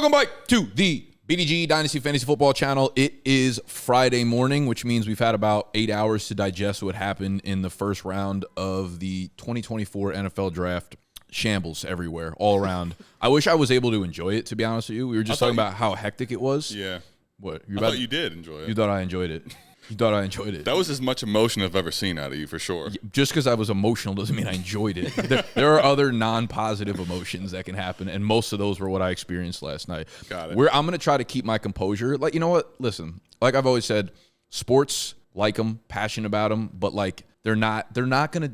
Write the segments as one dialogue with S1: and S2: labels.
S1: Welcome back to the BDGE Dynasty Fantasy Football channel. It is Friday morning, which means we've had about 8 hours to digest what happened in the first round of the 2024 NFL Draft. Shambles everywhere, all around. I wish I was able to enjoy it, to be honest with you. We were just talking about how hectic it was.
S2: Yeah.
S1: What?
S2: I thought you did enjoy it.
S1: You thought I enjoyed it. You thought I enjoyed it.
S2: That was as much emotion I've ever seen out of you, for sure.
S1: Just because I was emotional doesn't mean I enjoyed it. There are other non-positive emotions that can happen, and most of those were what I experienced last night.
S2: Got it.
S1: I'm going to try to keep my composure. Like, you know what? Listen, like I've always said, sports, like them, passionate about them, but like they're not gonna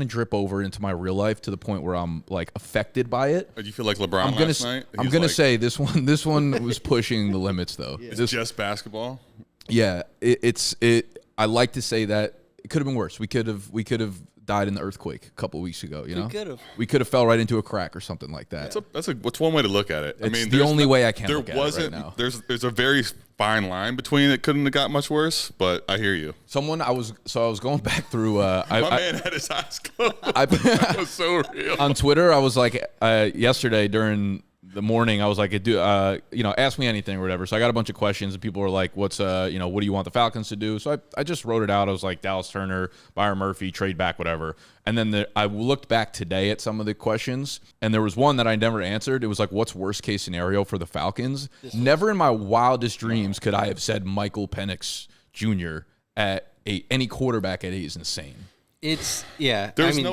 S1: drip over into my real life to the point where I'm like affected by it.
S2: Did you feel like LeBron last night?
S1: I'm gonna say this one was pushing the limits though.
S2: Yeah. It's just basketball.
S1: Yeah, I like to say that it could have been worse. We could have died in the earthquake a couple of weeks ago. You know, we could have fell right into a crack or something like that.
S2: What's one way to look at it?
S1: It's the only way I can look at it right now.
S2: There's a very fine line between it. Couldn't have got much worse, but I hear you.
S1: I was going back through.
S2: My man had his eyes closed. That was so real.
S1: On Twitter, I was like, yesterday during the morning, I was like, ask me anything or whatever. So I got a bunch of questions, and people were like, what do you want the Falcons to do? So I just wrote it out. I was like, Dallas Turner, Byron Murphy, trade back, whatever. And then I looked back today at some of the questions, and there was one that I never answered. It was like, what's worst case scenario for the Falcons? Never in my wildest dreams could I have said Michael Penix Jr. at any quarterback at 8 is insane.
S2: There's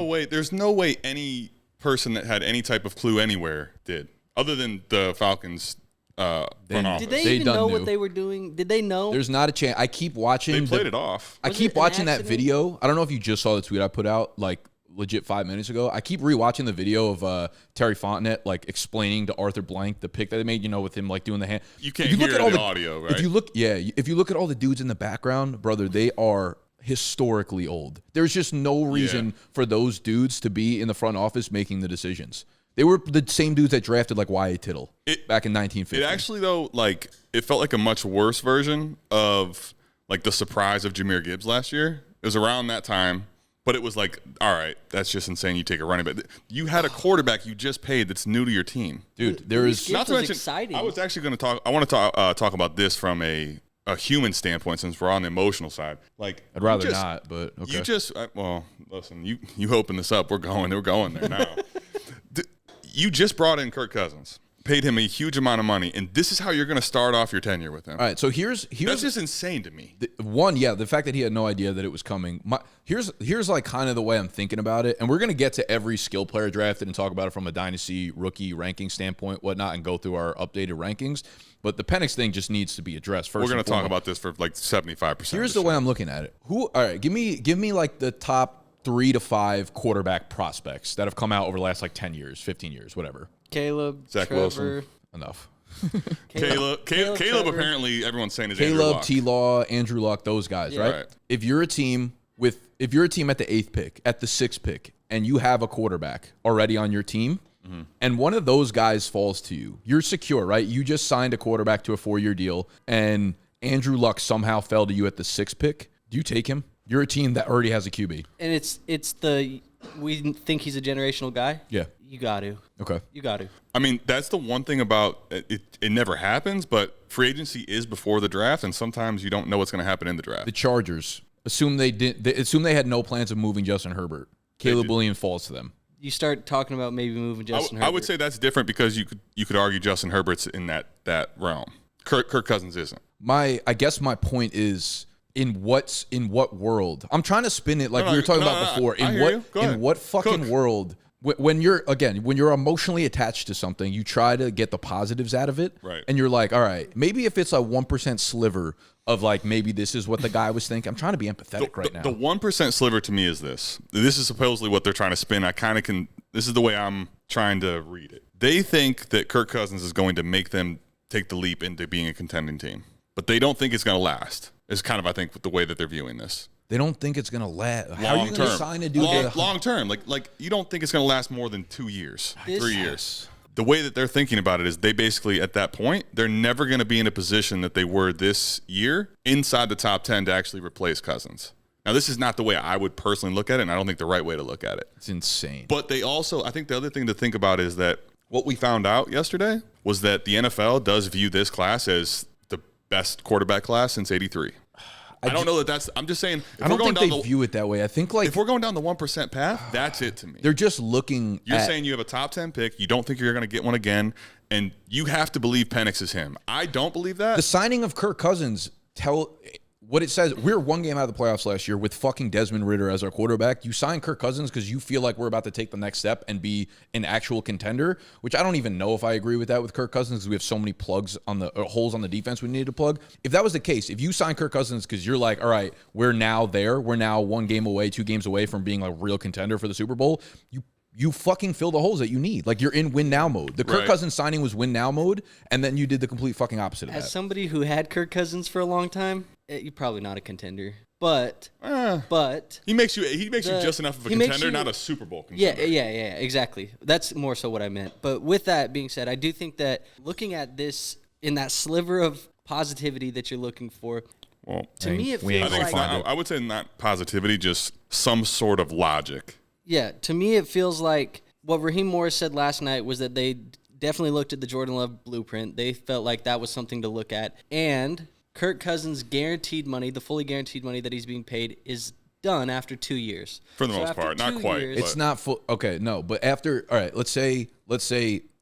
S2: no way any person that had any type of clue anywhere did. Other than the Falcons front office.
S3: Did they even know what they were doing? Did they know?
S1: There's not a chance. I keep watching.
S2: They played it off.
S1: I keep watching that video. I don't know if you just saw the tweet I put out like legit 5 minutes ago. I keep rewatching the video of Terry Fontenot like explaining to Arthur Blank the pick that they made, with him like doing the hand.
S2: You can't hear the audio, right?
S1: If you look at all the dudes in the background, brother, they are historically old. There's just no reason for those dudes to be in the front office making the decisions. They were the same dudes that drafted like Y.A. Tittle back in 1950.
S2: It actually, though, like it felt like a much worse version of like the surprise of Jahmyr Gibbs last year. It was around that time, but it was like, all right, that's just insane. You take a running back. You had a quarterback you just paid that's new to your team,
S1: dude. There is
S2: not to mention.
S3: Exciting.
S2: I was actually going to talk. I want to talk about this from a human standpoint, since we're on the emotional side. Like,
S1: I'd rather not, but okay.
S2: You just listen. You open this up. We're going there now. You just brought in Kirk Cousins, paid him a huge amount of money, and this is how you're going to start off your tenure with him.
S1: All right, so here's
S2: that's just insane to me.
S1: The fact that he had no idea that it was coming. Here's like kind of the way I'm thinking about it, and we're going to get to every skill player drafted and talk about it from a dynasty rookie ranking standpoint, whatnot, and go through our updated rankings. But the Penix thing just needs to be addressed first.
S2: We're going to talk about this for like 75%.
S1: Here's the way I'm looking at it. All right, give me like the top 3 to 5 quarterback prospects that have come out over the last like 10 years, 15 years, whatever.
S3: Caleb,
S2: Zach
S3: Trevor.
S2: Wilson.
S1: Enough.
S2: Caleb apparently everyone's saying is
S1: Caleb, T-Law, Andrew Luck, those guys, right? If you're a team at the 8th pick, at the 6th pick, and you have a quarterback already on your team, and one of those guys falls to you, you're secure, right? You just signed a quarterback to a 4-year deal, and Andrew Luck somehow fell to you at the 6th pick. Do you take him? You're a team that already has a QB.
S3: And we think he's a generational guy?
S1: Yeah.
S3: You got to.
S1: Okay.
S3: You got to.
S2: I mean, that's the one thing about it. It never happens, but free agency is before the draft, and sometimes you don't know what's going to happen in the draft.
S1: The Chargers assume they had no plans of moving Justin Herbert. Caleb Williams falls to them.
S3: You start talking about maybe moving Justin Herbert.
S2: I would say that's different because you could argue Justin Herbert's in that realm. Kirk Cousins isn't.
S1: I guess my point is, in what world? I'm trying to spin it like we were talking about before. In what fucking world? When you're emotionally attached to something, you try to get the positives out of it.
S2: Right.
S1: And you're like, all right, maybe if it's a 1% sliver of like, maybe this is what the guy was thinking. I'm trying to be empathetic right now.
S2: The 1% sliver to me is this. This is supposedly what they're trying to spin. This is the way I'm trying to read it. They think that Kirk Cousins is going to make them take the leap into being a contending team, but they don't think it's going to last. Is kind of, I think, the way that they're viewing this.
S1: They don't think it's going to last.
S2: How
S1: are you going to sign a dude?
S2: Long term. Like you don't think it's going to last more than 2 years, 3 years. The way that they're thinking about it is they basically, at that point, they're never going to be in a position that they were this year inside the top 10 to actually replace Cousins. Now, this is not the way I would personally look at it, and I don't think the right way to look at it.
S1: It's insane.
S2: But they also, I think the other thing to think about is that what we found out yesterday was that the NFL does view this class as the best quarterback class since '83. I don't know that that's. I'm just saying.
S1: I don't think they view it that way. I think like
S2: if we're going down the 1% path, that's it to me.
S1: They're just looking.
S2: You're saying you have a top 10 pick. You don't think you're going to get one again, and you have to believe Penix is him. I don't believe that.
S1: The signing of Kirk Cousins what it says. We're one game out of the playoffs last year with fucking Desmond Ridder as our quarterback. You sign Kirk Cousins because you feel like we're about to take the next step and be an actual contender, which I don't even know if I agree with that with Kirk Cousins because we have so many holes on the defense we need to plug. If that was the case, if you sign Kirk Cousins because you're like, all right, we're now there. We're now 1 game away, 2 games away from being a real contender for the Super Bowl. You fucking fill the holes that you need. Like, you're in win now mode. The Kirk Cousins signing was win now mode, and then you did the complete fucking opposite of that.
S3: As somebody who had Kirk Cousins for a long time, you're probably not a contender. But
S2: he makes you just enough of a contender, not a Super Bowl contender.
S3: Yeah, exactly. That's more so what I meant. But with that being said, I do think that looking at this in that sliver of positivity that you're looking for,
S2: well,
S3: to me it feels like
S2: I would say not positivity, just some sort of logic.
S3: Yeah, to me it feels like what Raheem Morris said last night was that they definitely looked at the Jordan Love blueprint. They felt like that was something to look at. And Kirk Cousins' guaranteed money, the fully guaranteed money that he's being paid, is done after 2 years.
S2: For the most part, not quite.
S1: It's not full. Okay, no, but after, all right, let's say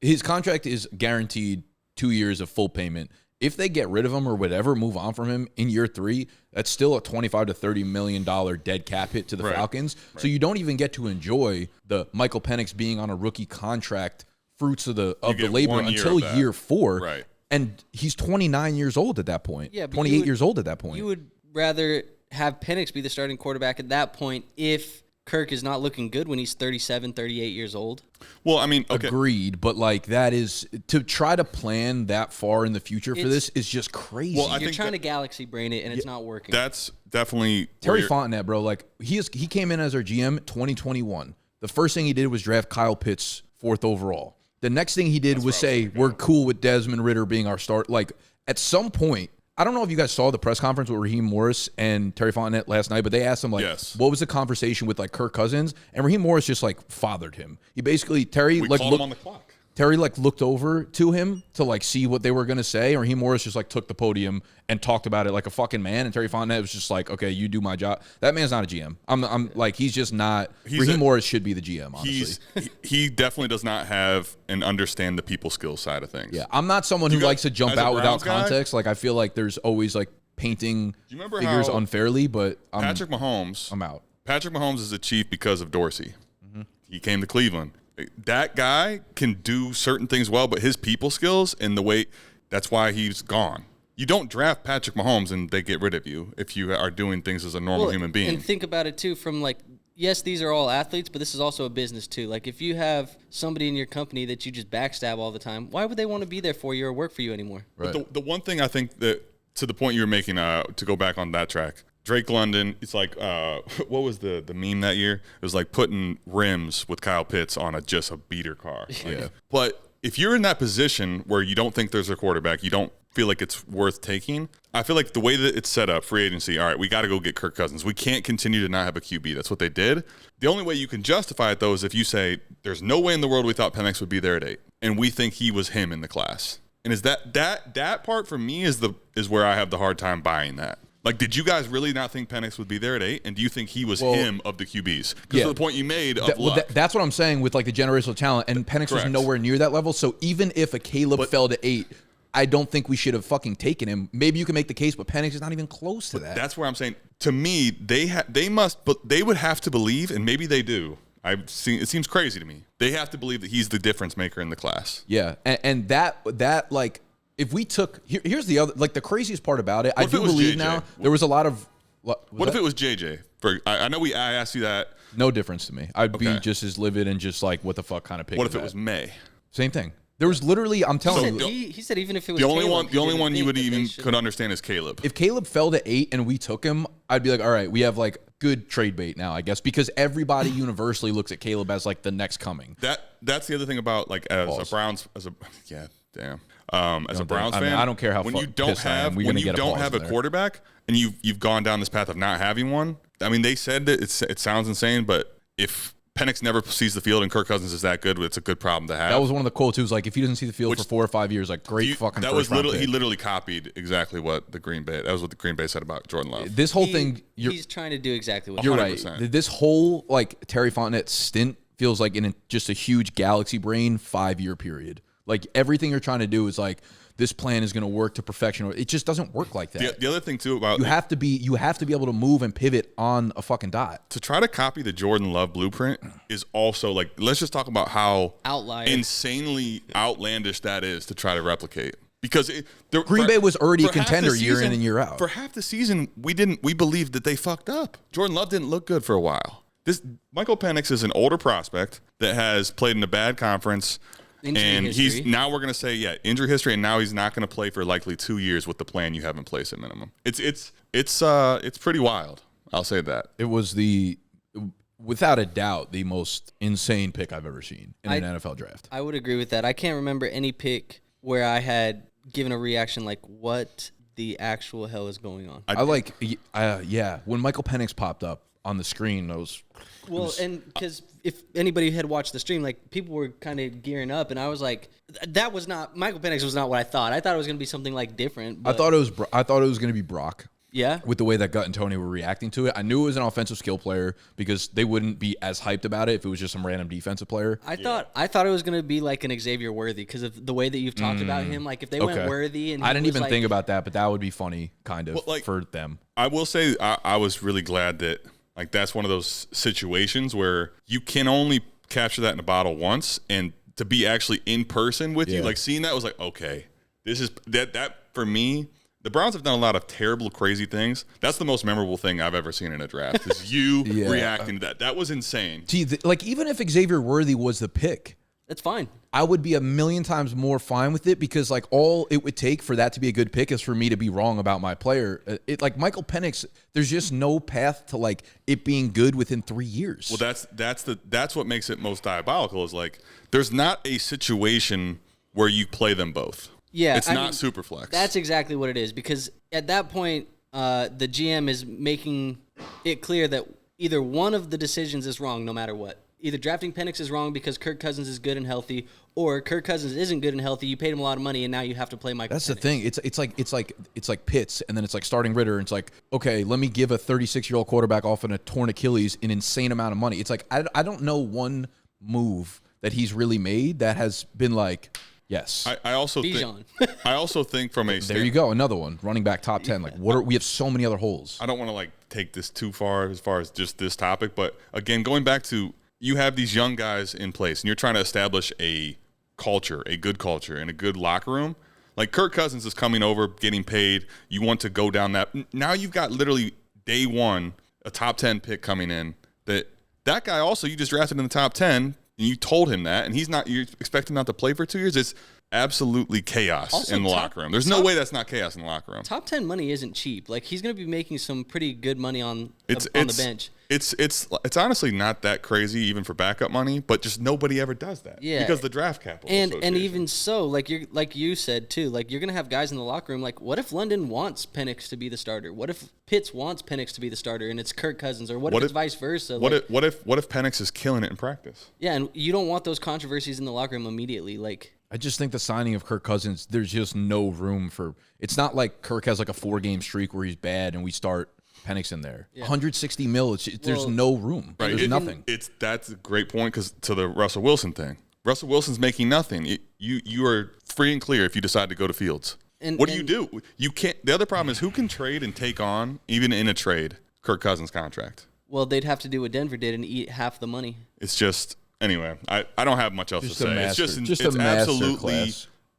S1: his contract is guaranteed 2 years of full payment. If they get rid of him or whatever, move on from him in year 3, that's still a $25 to $30 million dead cap hit to the Falcons. Right. So you don't even get to enjoy the Michael Penix being on a rookie contract fruits of the labor until year 4.
S2: Right.
S1: And he's 29 years old at that point. Yeah, 28 years old at that point.
S3: You would rather have Penix be the starting quarterback at that point if Kirk is not looking good when he's 37, 38 years old.
S2: Well, I mean, okay.
S1: Agreed, but like that is to try to plan that far in the future for this is just crazy.
S3: Well, you're trying to galaxy brain it, and it's not working.
S2: That's definitely
S1: Terry Fontenot, bro. Like he came in as our GM 2021. The first thing he did was draft Kyle Pitts 4th overall. The next thing he did was say we're cool with Desmond Ridder being our start. Like at some point. I don't know if you guys saw the press conference with Raheem Morris and Terry Fontenot last night, but they asked him, like, what was the conversation with, like, Kirk Cousins? And Raheem Morris just, like, fathered him. He basically,
S2: called him on the clock.
S1: Terry, like, looked over to him to, like, see what they were going to say. And Raheem Morris just, like, took the podium and talked about it like a fucking man. And Terry Fontenot was just like, okay, you do my job. That man's not a GM. I'm like, he's just not. Raheem Morris should be the GM, honestly.
S2: He definitely does not have and understand the people skills side of things.
S1: Yeah, I'm not someone who likes to jump out without context. Like, I feel like there's always, like, painting figures unfairly, but
S2: Patrick Mahomes.
S1: I'm out.
S2: Patrick Mahomes is a chief because of Dorsey. Mm-hmm. He came to Cleveland. That guy can do certain things well, but his people skills and the way, that's why he's gone. You don't draft Patrick Mahomes and they get rid of you if you are doing things as a normal human being.
S3: And think about it, too, from like, yes, these are all athletes, but this is also a business, too. Like, if you have somebody in your company that you just backstab all the time, why would they want to be there for you or work for you anymore?
S2: Right. But the one thing I think that, to the point you were making, to go back on that track, Drake London, it's like, what was the meme that year? It was like putting rims with Kyle Pitts on just a beater car.
S1: Yeah.
S2: But if you're in that position where you don't think there's a quarterback, you don't feel like it's worth taking, I feel like the way that it's set up, free agency, all right, we got to go get Kirk Cousins. We can't continue to not have a QB. That's what they did. The only way you can justify it, though, is if you say, there's no way in the world we thought Penix would be there at 8, and we think he was him in the class. And is that part for me is where I have the hard time buying that. Like, did you guys really not think Penix would be there at 8? And do you think he was him of the QBs? Because to the point you made of luck.
S1: That's what I'm saying with, like, the generational talent. And Penix was nowhere near that level. So even if a Caleb fell to 8, I don't think we should have fucking taken him. Maybe you can make the case, but Penix is not even close to that.
S2: That's where I'm saying, to me, they would have to believe, and maybe they do. It seems crazy to me. They have to believe that he's the difference maker in the class.
S1: Yeah, and that like, if we took here's the other, like, the craziest part about it. I do believe now there was a lot of.
S2: What if it was JJ? I know I asked you that.
S1: No difference to me. I'd be just as livid and just like, what the fuck kind of pick.
S2: What if it was Maye?
S1: Same thing. There was literally, I'm telling you.
S3: He said even if it was
S2: the only one you would even could understand is Caleb.
S1: If Caleb fell to 8 and we took him, I'd be like, all right, we have like good trade bait now, I guess, because everybody universally looks at Caleb as like the next coming.
S2: That's the other thing about, like, as a Browns as a Browns fan,
S1: I don't care how
S2: when you don't have a quarterback and you've gone down this path of not having one. I mean, they said that it sounds insane, but if Penix never sees the field and Kirk Cousins is that good, it's a good problem to have.
S1: That was one of the quotes. It was like, if he doesn't see the field for 4 or 5 years, like great fucking.
S2: That was literally he literally copied exactly what the Green Bay. That was what the Green Bay said about Jordan Love.
S1: This whole thing,
S3: he's trying to do exactly what
S1: you're right. This whole like Terry Fontenette stint feels like in just a huge galaxy brain 5-year period. Like everything you're trying to do is like, this plan is going to work to perfection. It just doesn't work like that.
S2: The other thing too about
S1: you have to be able to move and pivot on a fucking dot.
S2: To try to copy the Jordan Love blueprint is also like, let's just talk about how insanely outlandish that is to try to replicate. Because
S1: Green Bay was already a contender year in and year out.
S2: For half the season, we believed that they fucked up. Jordan Love didn't look good for a while. Michael Penix is an older prospect that has played in a bad conference. Now we're going to say, injury history, and now he's not going to play for likely 2 years with the plan you have in place at minimum. It's pretty wild. I'll say that.
S1: It was without a doubt, the most insane pick I've ever seen in an NFL draft.
S3: I would agree with that. I can't remember any pick where I had given a reaction like, what the actual hell is going on?
S1: When Michael Penix popped up on the screen,
S3: and because if anybody had watched the stream, like people were kind of gearing up, and I was like, that was not Michael Penix was not what I thought. I thought it was going to be something like different. But
S1: I thought it was going to be Brock.
S3: Yeah.
S1: With the way that Gut and Tony were reacting to it, I knew it was an offensive skill player because they wouldn't be as hyped about it if it was just some random defensive player.
S3: I thought it was going to be like an Xavier Worthy because of the way that you've talked about him. Like if they went Worthy, and
S1: I didn't even think about that, but that would be funny, kind of, for them.
S2: I will say I was really glad that. Like, that's one of those situations where you can only capture that in a bottle once, and to be actually in person with you, like seeing that was like, okay, this is that for me. The Browns have done a lot of terrible, crazy things. That's the most memorable thing I've ever seen in a draft is you reacting to that. That was insane.
S1: Gee, even if Xavier Worthy was the pick,
S3: that's fine.
S1: I would be a million times more fine with it because like all it would take for that to be a good pick is for me to be wrong about my player. Like Michael Penix, there's just no path to like it being good within 3 years.
S2: Well, that's what makes it most diabolical is like there's not a situation where you play them both.
S3: Yeah,
S2: it's not super flex.
S3: That's exactly what it is because at that point, the GM is making it clear that either one of the decisions is wrong, no matter what. Either drafting Penix is wrong because Kirk Cousins is good and healthy, or Kirk Cousins isn't good and healthy. You paid him a lot of money, and now you have to play Michael.
S1: That's
S3: Penix.
S1: The thing. It's like Pitts, and then it's like starting Ritter, and it's like, okay, let me give a 36-year-old quarterback off in a torn Achilles an insane amount of money. It's like I don't know one move that he's really made that has been like, yes.
S2: I also think from a
S1: there you go, another one, running back top 10. Like we have so many other holes.
S2: I don't want to like take this too far as just this topic, but again, going back to. You have these young guys in place, and you're trying to establish a culture, a good culture, and a good locker room. Like Kirk Cousins is coming over, getting paid. You want to go down that. Now you've got literally day one, a top 10 pick coming in. That guy also you just drafted in the top 10, and you told him that, and he's not. You expect him not to play for 2 years. It's absolutely chaos also in the locker room. There's no way that's not chaos in the locker room.
S3: Top 10 money isn't cheap. Like he's going to be making some pretty good money on the bench.
S2: It's honestly not that crazy even for backup money, but just nobody ever does that.
S3: Yeah,
S2: because the draft capital.
S3: And even so, like you said too, like you're gonna have guys in the locker room. Like, what if London wants Penix to be the starter? What if Pitts wants Penix to be the starter and it's Kirk Cousins? Or what if it's vice versa?
S2: What if Penix is killing it in practice?
S3: Yeah, and you don't want those controversies in the locker room immediately. Like,
S1: I just think the signing of Kirk Cousins, there's just no room for. It's not like Kirk has like a 4-game streak where he's bad and we start Penix in there. Yeah. 160 mil. There's no room. Right. There's nothing.
S2: That's a great point because to the Russell Wilson thing, Russell Wilson's making nothing. You are free and clear if you decide to go to Fields. What do? You can't. The other problem is who can trade and take on even in a trade Kirk Cousins' contract.
S3: Well, they'd have to do what Denver did and eat half the money.
S2: It's just anyway. I don't have much else to say. It's
S1: a
S2: absolutely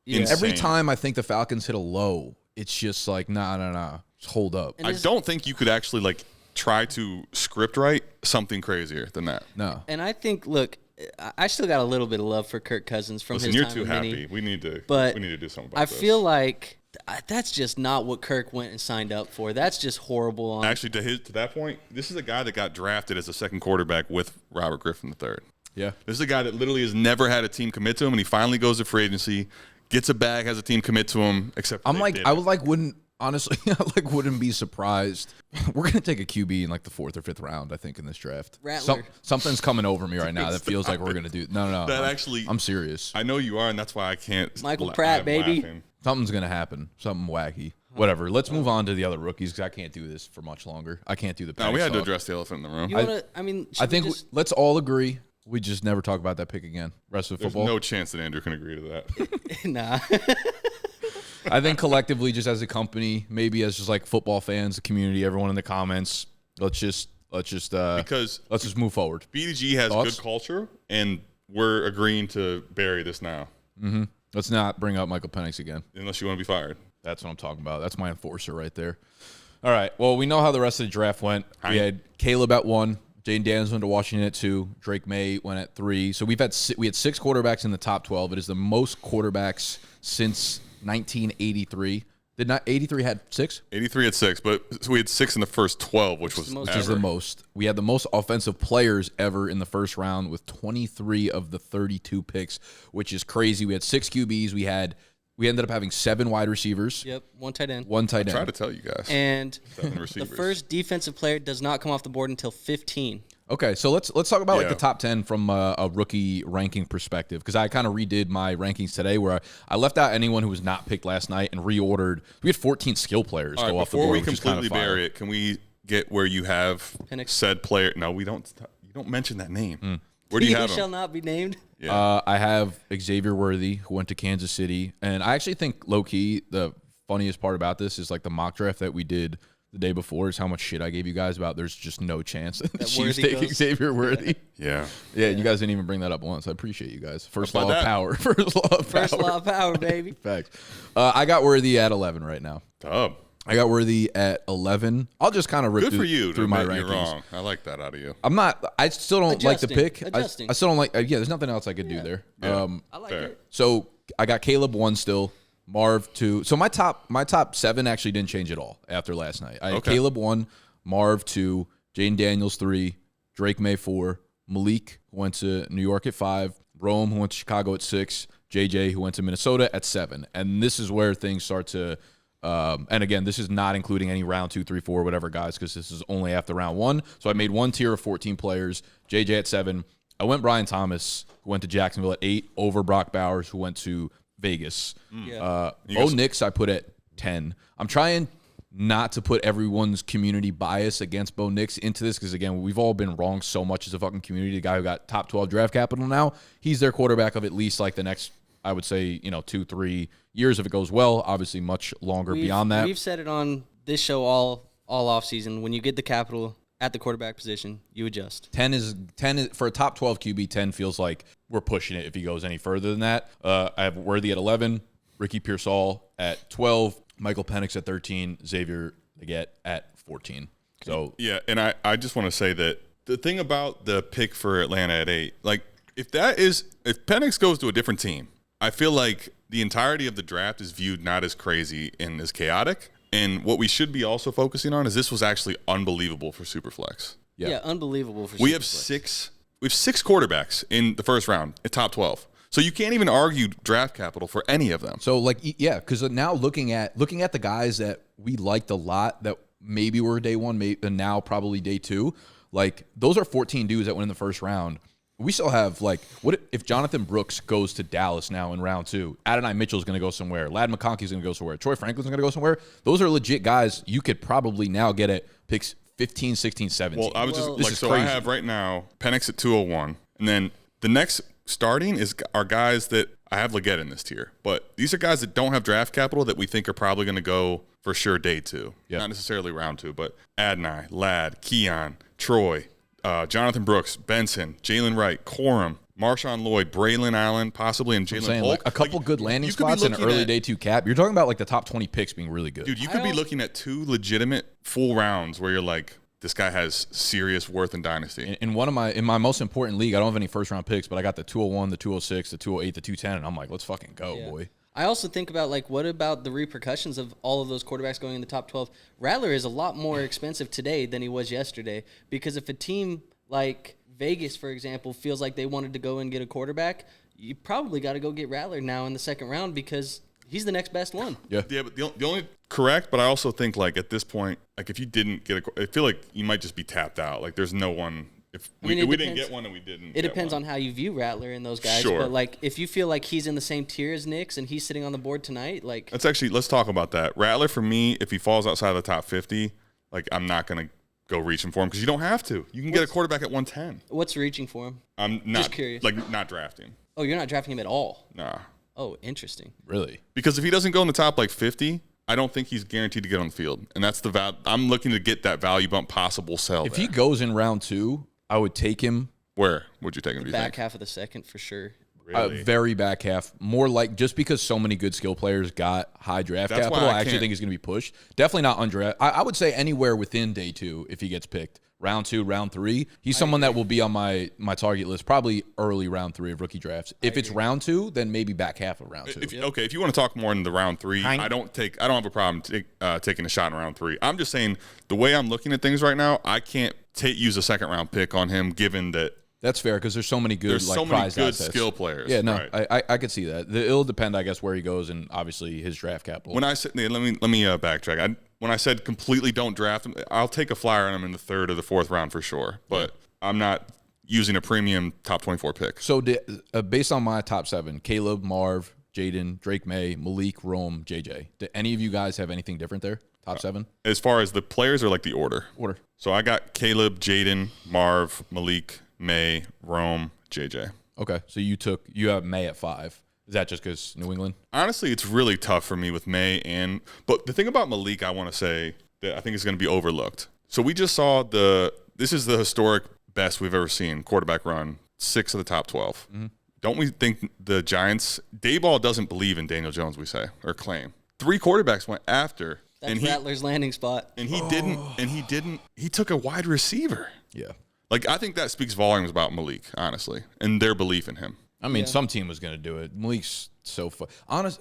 S2: insane.
S1: Every time I think the Falcons hit a low, it's just like nah. Just hold up.
S2: I don't think you could actually like try to script write something crazier than that.
S1: No.
S3: And I think, look, I still got a little bit of love for Kirk Cousins from his time.
S2: You're too happy. We need to do something about this.
S3: I feel like that's just not what Kirk went and signed up for. That's just horrible.
S2: Actually, to that point, this is a guy that got drafted as a second quarterback with Robert Griffin III.
S1: Yeah.
S2: This is a guy that literally has never had a team commit to him, and he finally goes to free agency, gets a bag, has a team commit to him. Except
S1: I'm like, honestly, I like wouldn't be surprised. We're gonna take a QB in like the 4th or 5th round, I think, in this draft.
S3: Rattler.
S1: Something's coming over me right now that feels like we're gonna do. No. I'm serious.
S2: I know you are, and that's why I can't.
S3: Michael Pratt, baby.
S2: Laughing.
S1: Something's gonna happen. Something wacky. Whatever. Let's move on to the other rookies because I can't do this for much longer. I can't do the.
S2: No, we had to
S1: talk.
S2: address the elephant in the room.
S3: You wanna? I mean,
S1: I think let's all agree we just never talk about that pick again. Rest of
S2: There's
S1: football.
S2: no chance that Andrew can agree to that.
S3: nah.
S1: I think collectively, just as a company, maybe as just like football fans, the community, everyone in the comments, let's just
S2: Because
S1: let's just move forward.
S2: BDGE has
S1: Thoughts?
S2: good culture, and we're agreeing to bury this now,
S1: Let's not bring up Michael Penix again.
S2: unless you want to be fired.
S1: That's what I'm talking about. That's my enforcer right there. All right. Well, we know how the rest of the draft went. We had Caleb at 1, Jaden Daniels went to Washington at 2, Drake Maye went at 3. So we had 6 quarterbacks in the top 12. It is the most quarterbacks since 1983. Did not 83 had 6?
S2: 83 had 6, but so we had 6 in the first 12, which was
S3: most.
S1: Which is the most. We had the most offensive players ever in the first round with 23 of the 32 picks, which is crazy. We had 6 QBs. We ended up having 7 wide receivers.
S3: Yep, 1 tight end.
S1: 1 tight end.
S2: Try to tell you guys.
S3: And
S2: 7
S3: the
S2: receivers.
S3: first defensive player does not come off the board until 15.
S1: Okay, so let's talk about like
S2: Yeah.
S1: the top 10 from a rookie ranking perspective because I kind of redid my rankings today where I left out anyone who was not picked last night and reordered. We had 14 skill players
S2: All
S1: go
S2: right,
S1: off the
S2: before
S1: board.
S2: we
S1: which is kind
S2: completely
S1: of fire.
S2: bury it, can we get where you have
S3: Penix.
S2: said player? No, we don't. You don't mention that name. Where do you have
S3: shall
S2: him?
S3: not be named.
S2: Yeah.
S1: I have Xavier Worthy, who went to Kansas City. And I actually think, low-key, the funniest part about this is like the mock draft that we did the day before is how much shit I gave you guys about there's just no chance that Chiefs
S3: Worthy
S1: taking
S3: goes-
S1: Xavier Worthy.
S2: Yeah.
S1: Yeah, you guys didn't even bring that up once. I appreciate you guys. First
S2: How
S1: law
S2: about
S1: of
S2: that?
S1: power. First law of
S3: First
S1: power.
S3: law of power, baby.
S1: Facts. I got Worthy at 11 right now.
S2: Dub.
S1: I got Worthy at 11. I'll just kind of rip
S2: Good for you to
S1: through my
S2: admit
S1: rankings.
S2: you're wrong. I like that out of you.
S1: I'm not. I still don't like the
S3: Adjusting.
S1: pick. I
S3: Adjusting.
S1: still don't like. Yeah, there's nothing else I could do there.
S2: Yeah.
S3: I like
S2: Fair.
S3: it.
S1: So I got Caleb 1 still, Marv 2. So my top 7 actually didn't change at all after last night. I had
S2: Okay.
S1: Caleb 1, Marv 2, Jaden Daniels 3, Drake Maye 4, Malik who went to New York at 5, Rome who went to Chicago at 6, JJ who went to Minnesota at 7. And this is where things start to. And again, this is not including any round 2, 3, 4, whatever guys, because this is only after round 1. So I made one tier of 14 players. JJ at 7. I went Brian Thomas, who went to Jacksonville at 8, over Brock Bowers, who went to Vegas.
S3: Yeah.
S1: Bo Nix I put at 10. I'm trying not to put everyone's community bias against Bo Nix into this because, again, we've all been wrong so much as a fucking community. The guy who got top 12 draft capital now, he's their quarterback of at least like the next, I would say, 2-3 years if it goes well. Obviously, much longer beyond that.
S3: We've said it on this show all off season. When you get the capital at the quarterback position, you adjust.
S1: 10 is for a top 12 QB. 10 feels like we're pushing it if he goes any further than that. I have Worthy at 11, Ricky Pearsall at 12, Michael Penix at 13, Xavier Leggett at 14. So
S2: Yeah, and I just want to say that the thing about the pick for Atlanta at 8, like if Penix goes to a different team, I feel like the entirety of the draft is viewed not as crazy and as chaotic. And what we should be also focusing on is this was actually unbelievable for Superflex.
S3: Yeah, unbelievable. For
S2: We have
S3: Superflex.
S2: six quarterbacks in the first round at top 12. So you can't even argue draft capital for any of them.
S1: So yeah, because now looking at the guys that we liked a lot that maybe were day 1, and now probably day 2, like those are 14 dudes that went in the first round. We still have what if Jonathan Brooks goes to Dallas now in round 2? Adonai Mitchell's going to go somewhere. Ladd McConkey's going to go somewhere. Troy Franklin's going to go somewhere. Those are legit guys you could probably now get at picks 15, 16, 17.
S2: Well, I was
S1: This is
S2: I
S1: crazy.
S2: have right now Penix at 201, and then the next starting are guys that I have Leggett in this tier, but these are guys that don't have draft capital that we think are probably going to go for sure day 2, not necessarily round 2, but Adonai, Ladd, Keon, Troy, Jonathan Brooks, Benson, Jalen Wright, Corum, Marshawn Lloyd, Braylon Allen, possibly, and Jalen
S1: saying,
S2: Polk.
S1: a couple good landing
S2: you could be
S1: spots and an
S2: looking
S1: early
S2: at-
S1: day 2 cap. You're talking about the top 20 picks being really good.
S2: Dude, you could be looking at 2 legitimate full rounds where you're like, this guy has serious worth in Dynasty.
S1: In my most important league, I don't have any first round picks, but I got the 201, the 206, the 208, the 210, and I'm like, let's fucking go, boy.
S3: I also think about what about the repercussions of all of those quarterbacks going in the top 12? Rattler is a lot more expensive today than he was yesterday because if a team like Vegas, for example, feels like they wanted to go and get a quarterback, you probably got to go get Rattler now in the second round because He's the next best one.
S1: Yeah.
S2: Yeah, but the only correct, but I also think like at this point, like if you didn't get I feel like you might just be tapped out. Like there's no one. If we didn't get one, and we didn't.
S3: It depends on how you view Rattler and those guys.
S2: Sure.
S3: But like if you feel like he's in the same tier as Knicks and he's sitting on the board tonight, like
S2: let's talk about that. Rattler for me, if he falls outside of the top 50, like I'm not gonna go reaching for him because you don't have to. You can get a quarterback at 110.
S3: what's reaching for him?
S2: I'm not
S3: Just curious.
S2: Like not drafting.
S3: Oh, you're not drafting him at all.
S2: Nah.
S3: Oh, interesting.
S1: Really?
S2: Because if he doesn't go in the top like 50, I don't think he's guaranteed to get on the field, and that's the I'm looking to get that value bump possible sell.
S1: If he goes in round 2, I would take him.
S2: Where would you take him? Do you
S3: Back
S2: think?
S3: half of the second for sure.
S2: Really?
S1: Very back half. More like just because so many good skill players got high draft
S2: That's why
S1: capital,
S2: I
S1: I actually
S2: can't-
S1: think he's going to be pushed. Definitely not undraft. I would say anywhere within day 2 if he gets picked. Round 2, round 3. He's someone that will be on my target list probably early round 3 of rookie drafts. If it's round 2, then maybe back half of round 2.
S2: Okay, if you want to talk more in the round 3, I don't have a problem taking a shot in round 3. I'm just saying the way I'm looking at things right now, I can't use a second round pick on him given that
S1: That's fair because there's so many good
S2: there's
S1: like
S2: so many
S1: prize
S2: good
S1: assets.
S2: skill players.
S1: Yeah, no,
S2: right.
S1: I could see that. It'll depend, I guess, where he goes and obviously his draft capital.
S2: When I said let me backtrack. When I said completely don't draft him, I'll take a flyer on him in the 3rd or the 4th round for sure. But I'm not using a premium top 24 pick.
S1: So based on my top 7, Caleb, Marv, Jaden, Drake May, Malik, Rome, JJ. Do any of you guys have anything different there? Top 7?
S2: As far as the players or like the order?
S1: Order.
S2: So I got Caleb, Jaden, Marv, Malik, May, Rome, JJ.
S1: Okay, so you have May at 5. Is that just because New England?
S2: Honestly, it's really tough for me with May but the thing about Malik, I want to say that I think is going to be overlooked. So we just saw this is the historic best we've ever seen quarterback run, 6 of the top 12. Mm-hmm. Don't we think the Giants, Dayball doesn't believe in Daniel Jones, we say, or claim. 3 quarterbacks went after.
S3: That's Rattler's landing spot.
S2: And he took a wide receiver.
S1: Yeah.
S2: Like, I think that speaks volumes about Malik, honestly, and their belief in him.
S1: I mean, some team was going to do it. Malik's so fun. God,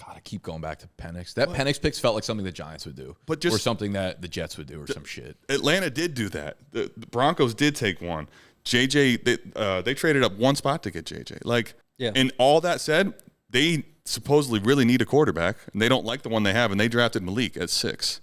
S1: I keep going back to Penix. That Penix picks felt like something the Giants would do, or something that the Jets would do, or some shit.
S2: Atlanta did do that. The Broncos did take one. JJ, they traded up one spot to get JJ. Like, and all that said, they supposedly really need a quarterback, and they don't like the one they have, and they drafted Malik at 6.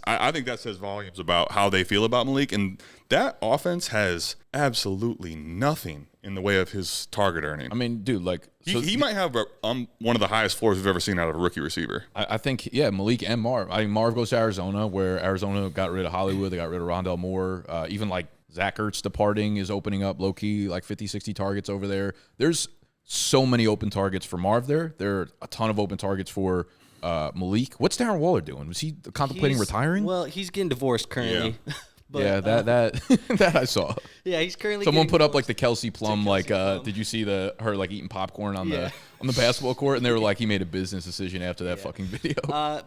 S2: I think that says volumes about how they feel about Malik, and that offense has absolutely nothing in the way of his target earning.
S1: I mean, dude, like
S2: he might have one of the highest floors we've ever seen out of a rookie receiver.
S1: I think, yeah, Malik and Marv. I mean, Marv goes to Arizona, where Arizona got rid of Hollywood. They got rid of Rondell Moore. Even like Zach Ertz departing is opening up low-key like 50, 60 targets over there. There's so many open targets for Marv there. There are a ton of open targets for Malik. What's Darren Waller doing? Was he contemplating retiring?
S3: Well, he's getting divorced currently.
S2: Yeah.
S3: But,
S1: that I saw.
S3: Yeah, he's currently.
S1: Someone put up
S3: divorced.
S1: like the Kelsey Plum,
S3: Plum.
S1: did you see her like eating popcorn on the basketball court? And they were like, he made a business decision after that fucking video.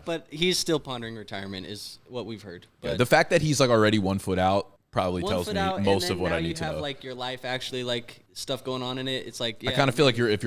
S3: But he's still pondering retirement, is what we've heard. But
S1: The fact that he's like already 1 foot out probably
S3: one
S1: tells
S3: foot
S1: me
S3: out,
S1: most
S3: and
S1: of what
S3: then
S1: I
S3: now
S1: need to
S3: you have
S1: know.
S3: like your life actually like stuff going on in it. It's like
S1: I kind of feel like your head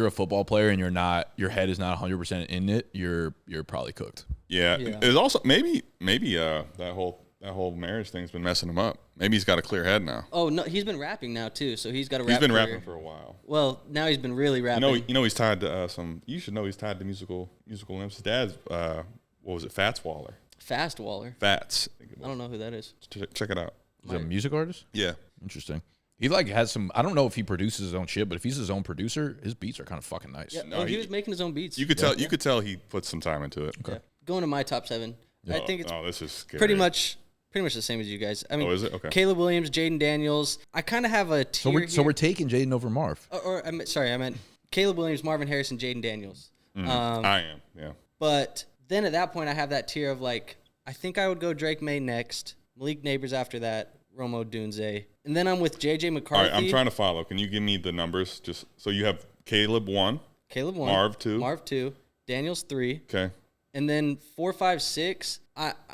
S1: is not 100% in it. You're probably cooked.
S2: Yeah. There's also maybe that whole marriage thing's been messing him up. Maybe he's got a clear head now.
S3: Oh no, he's been rapping now too, so he's got a rap.
S2: He's been
S3: career.
S2: rapping for a while.
S3: Well, now he's been really rapping.
S2: You know he's tied to some. You should know he's tied to musical limbs. His dad's what was it? Fats Waller.
S3: Fast Waller.
S2: Fats.
S3: I don't know who that is.
S2: Check it out.
S1: Is he a music artist?
S2: Yeah.
S1: Interesting. He like has some. I don't know if he produces his own shit, but if he's his own producer, his beats are kind of fucking nice.
S3: Yeah,
S2: No,
S3: he was making his own beats.
S2: You could tell. You could tell he put some time into it.
S3: Yeah. Going to my top 7. I think it's
S2: this is scary.
S3: pretty much the same as you guys. I mean,
S2: is it? Okay.
S3: Caleb Williams, Jaden Daniels. I kind of have a tier
S1: So we're taking Jaden over Marv.
S3: I meant Caleb Williams, Marvin Harrison, Jaden Daniels.
S2: I am. Yeah.
S3: But then at that point, I have that tier of like, I think I would go Drake May next, Malik Neighbors after that, Romo Odunze, and then I'm with JJ McCarthy.
S2: All right. I'm trying to follow. Can you give me the numbers? Just so you have Caleb 1.
S3: Caleb 1.
S2: Marv 2.
S3: Marv 2. Daniels 3.
S2: Okay.
S3: And then 4, 5, 6.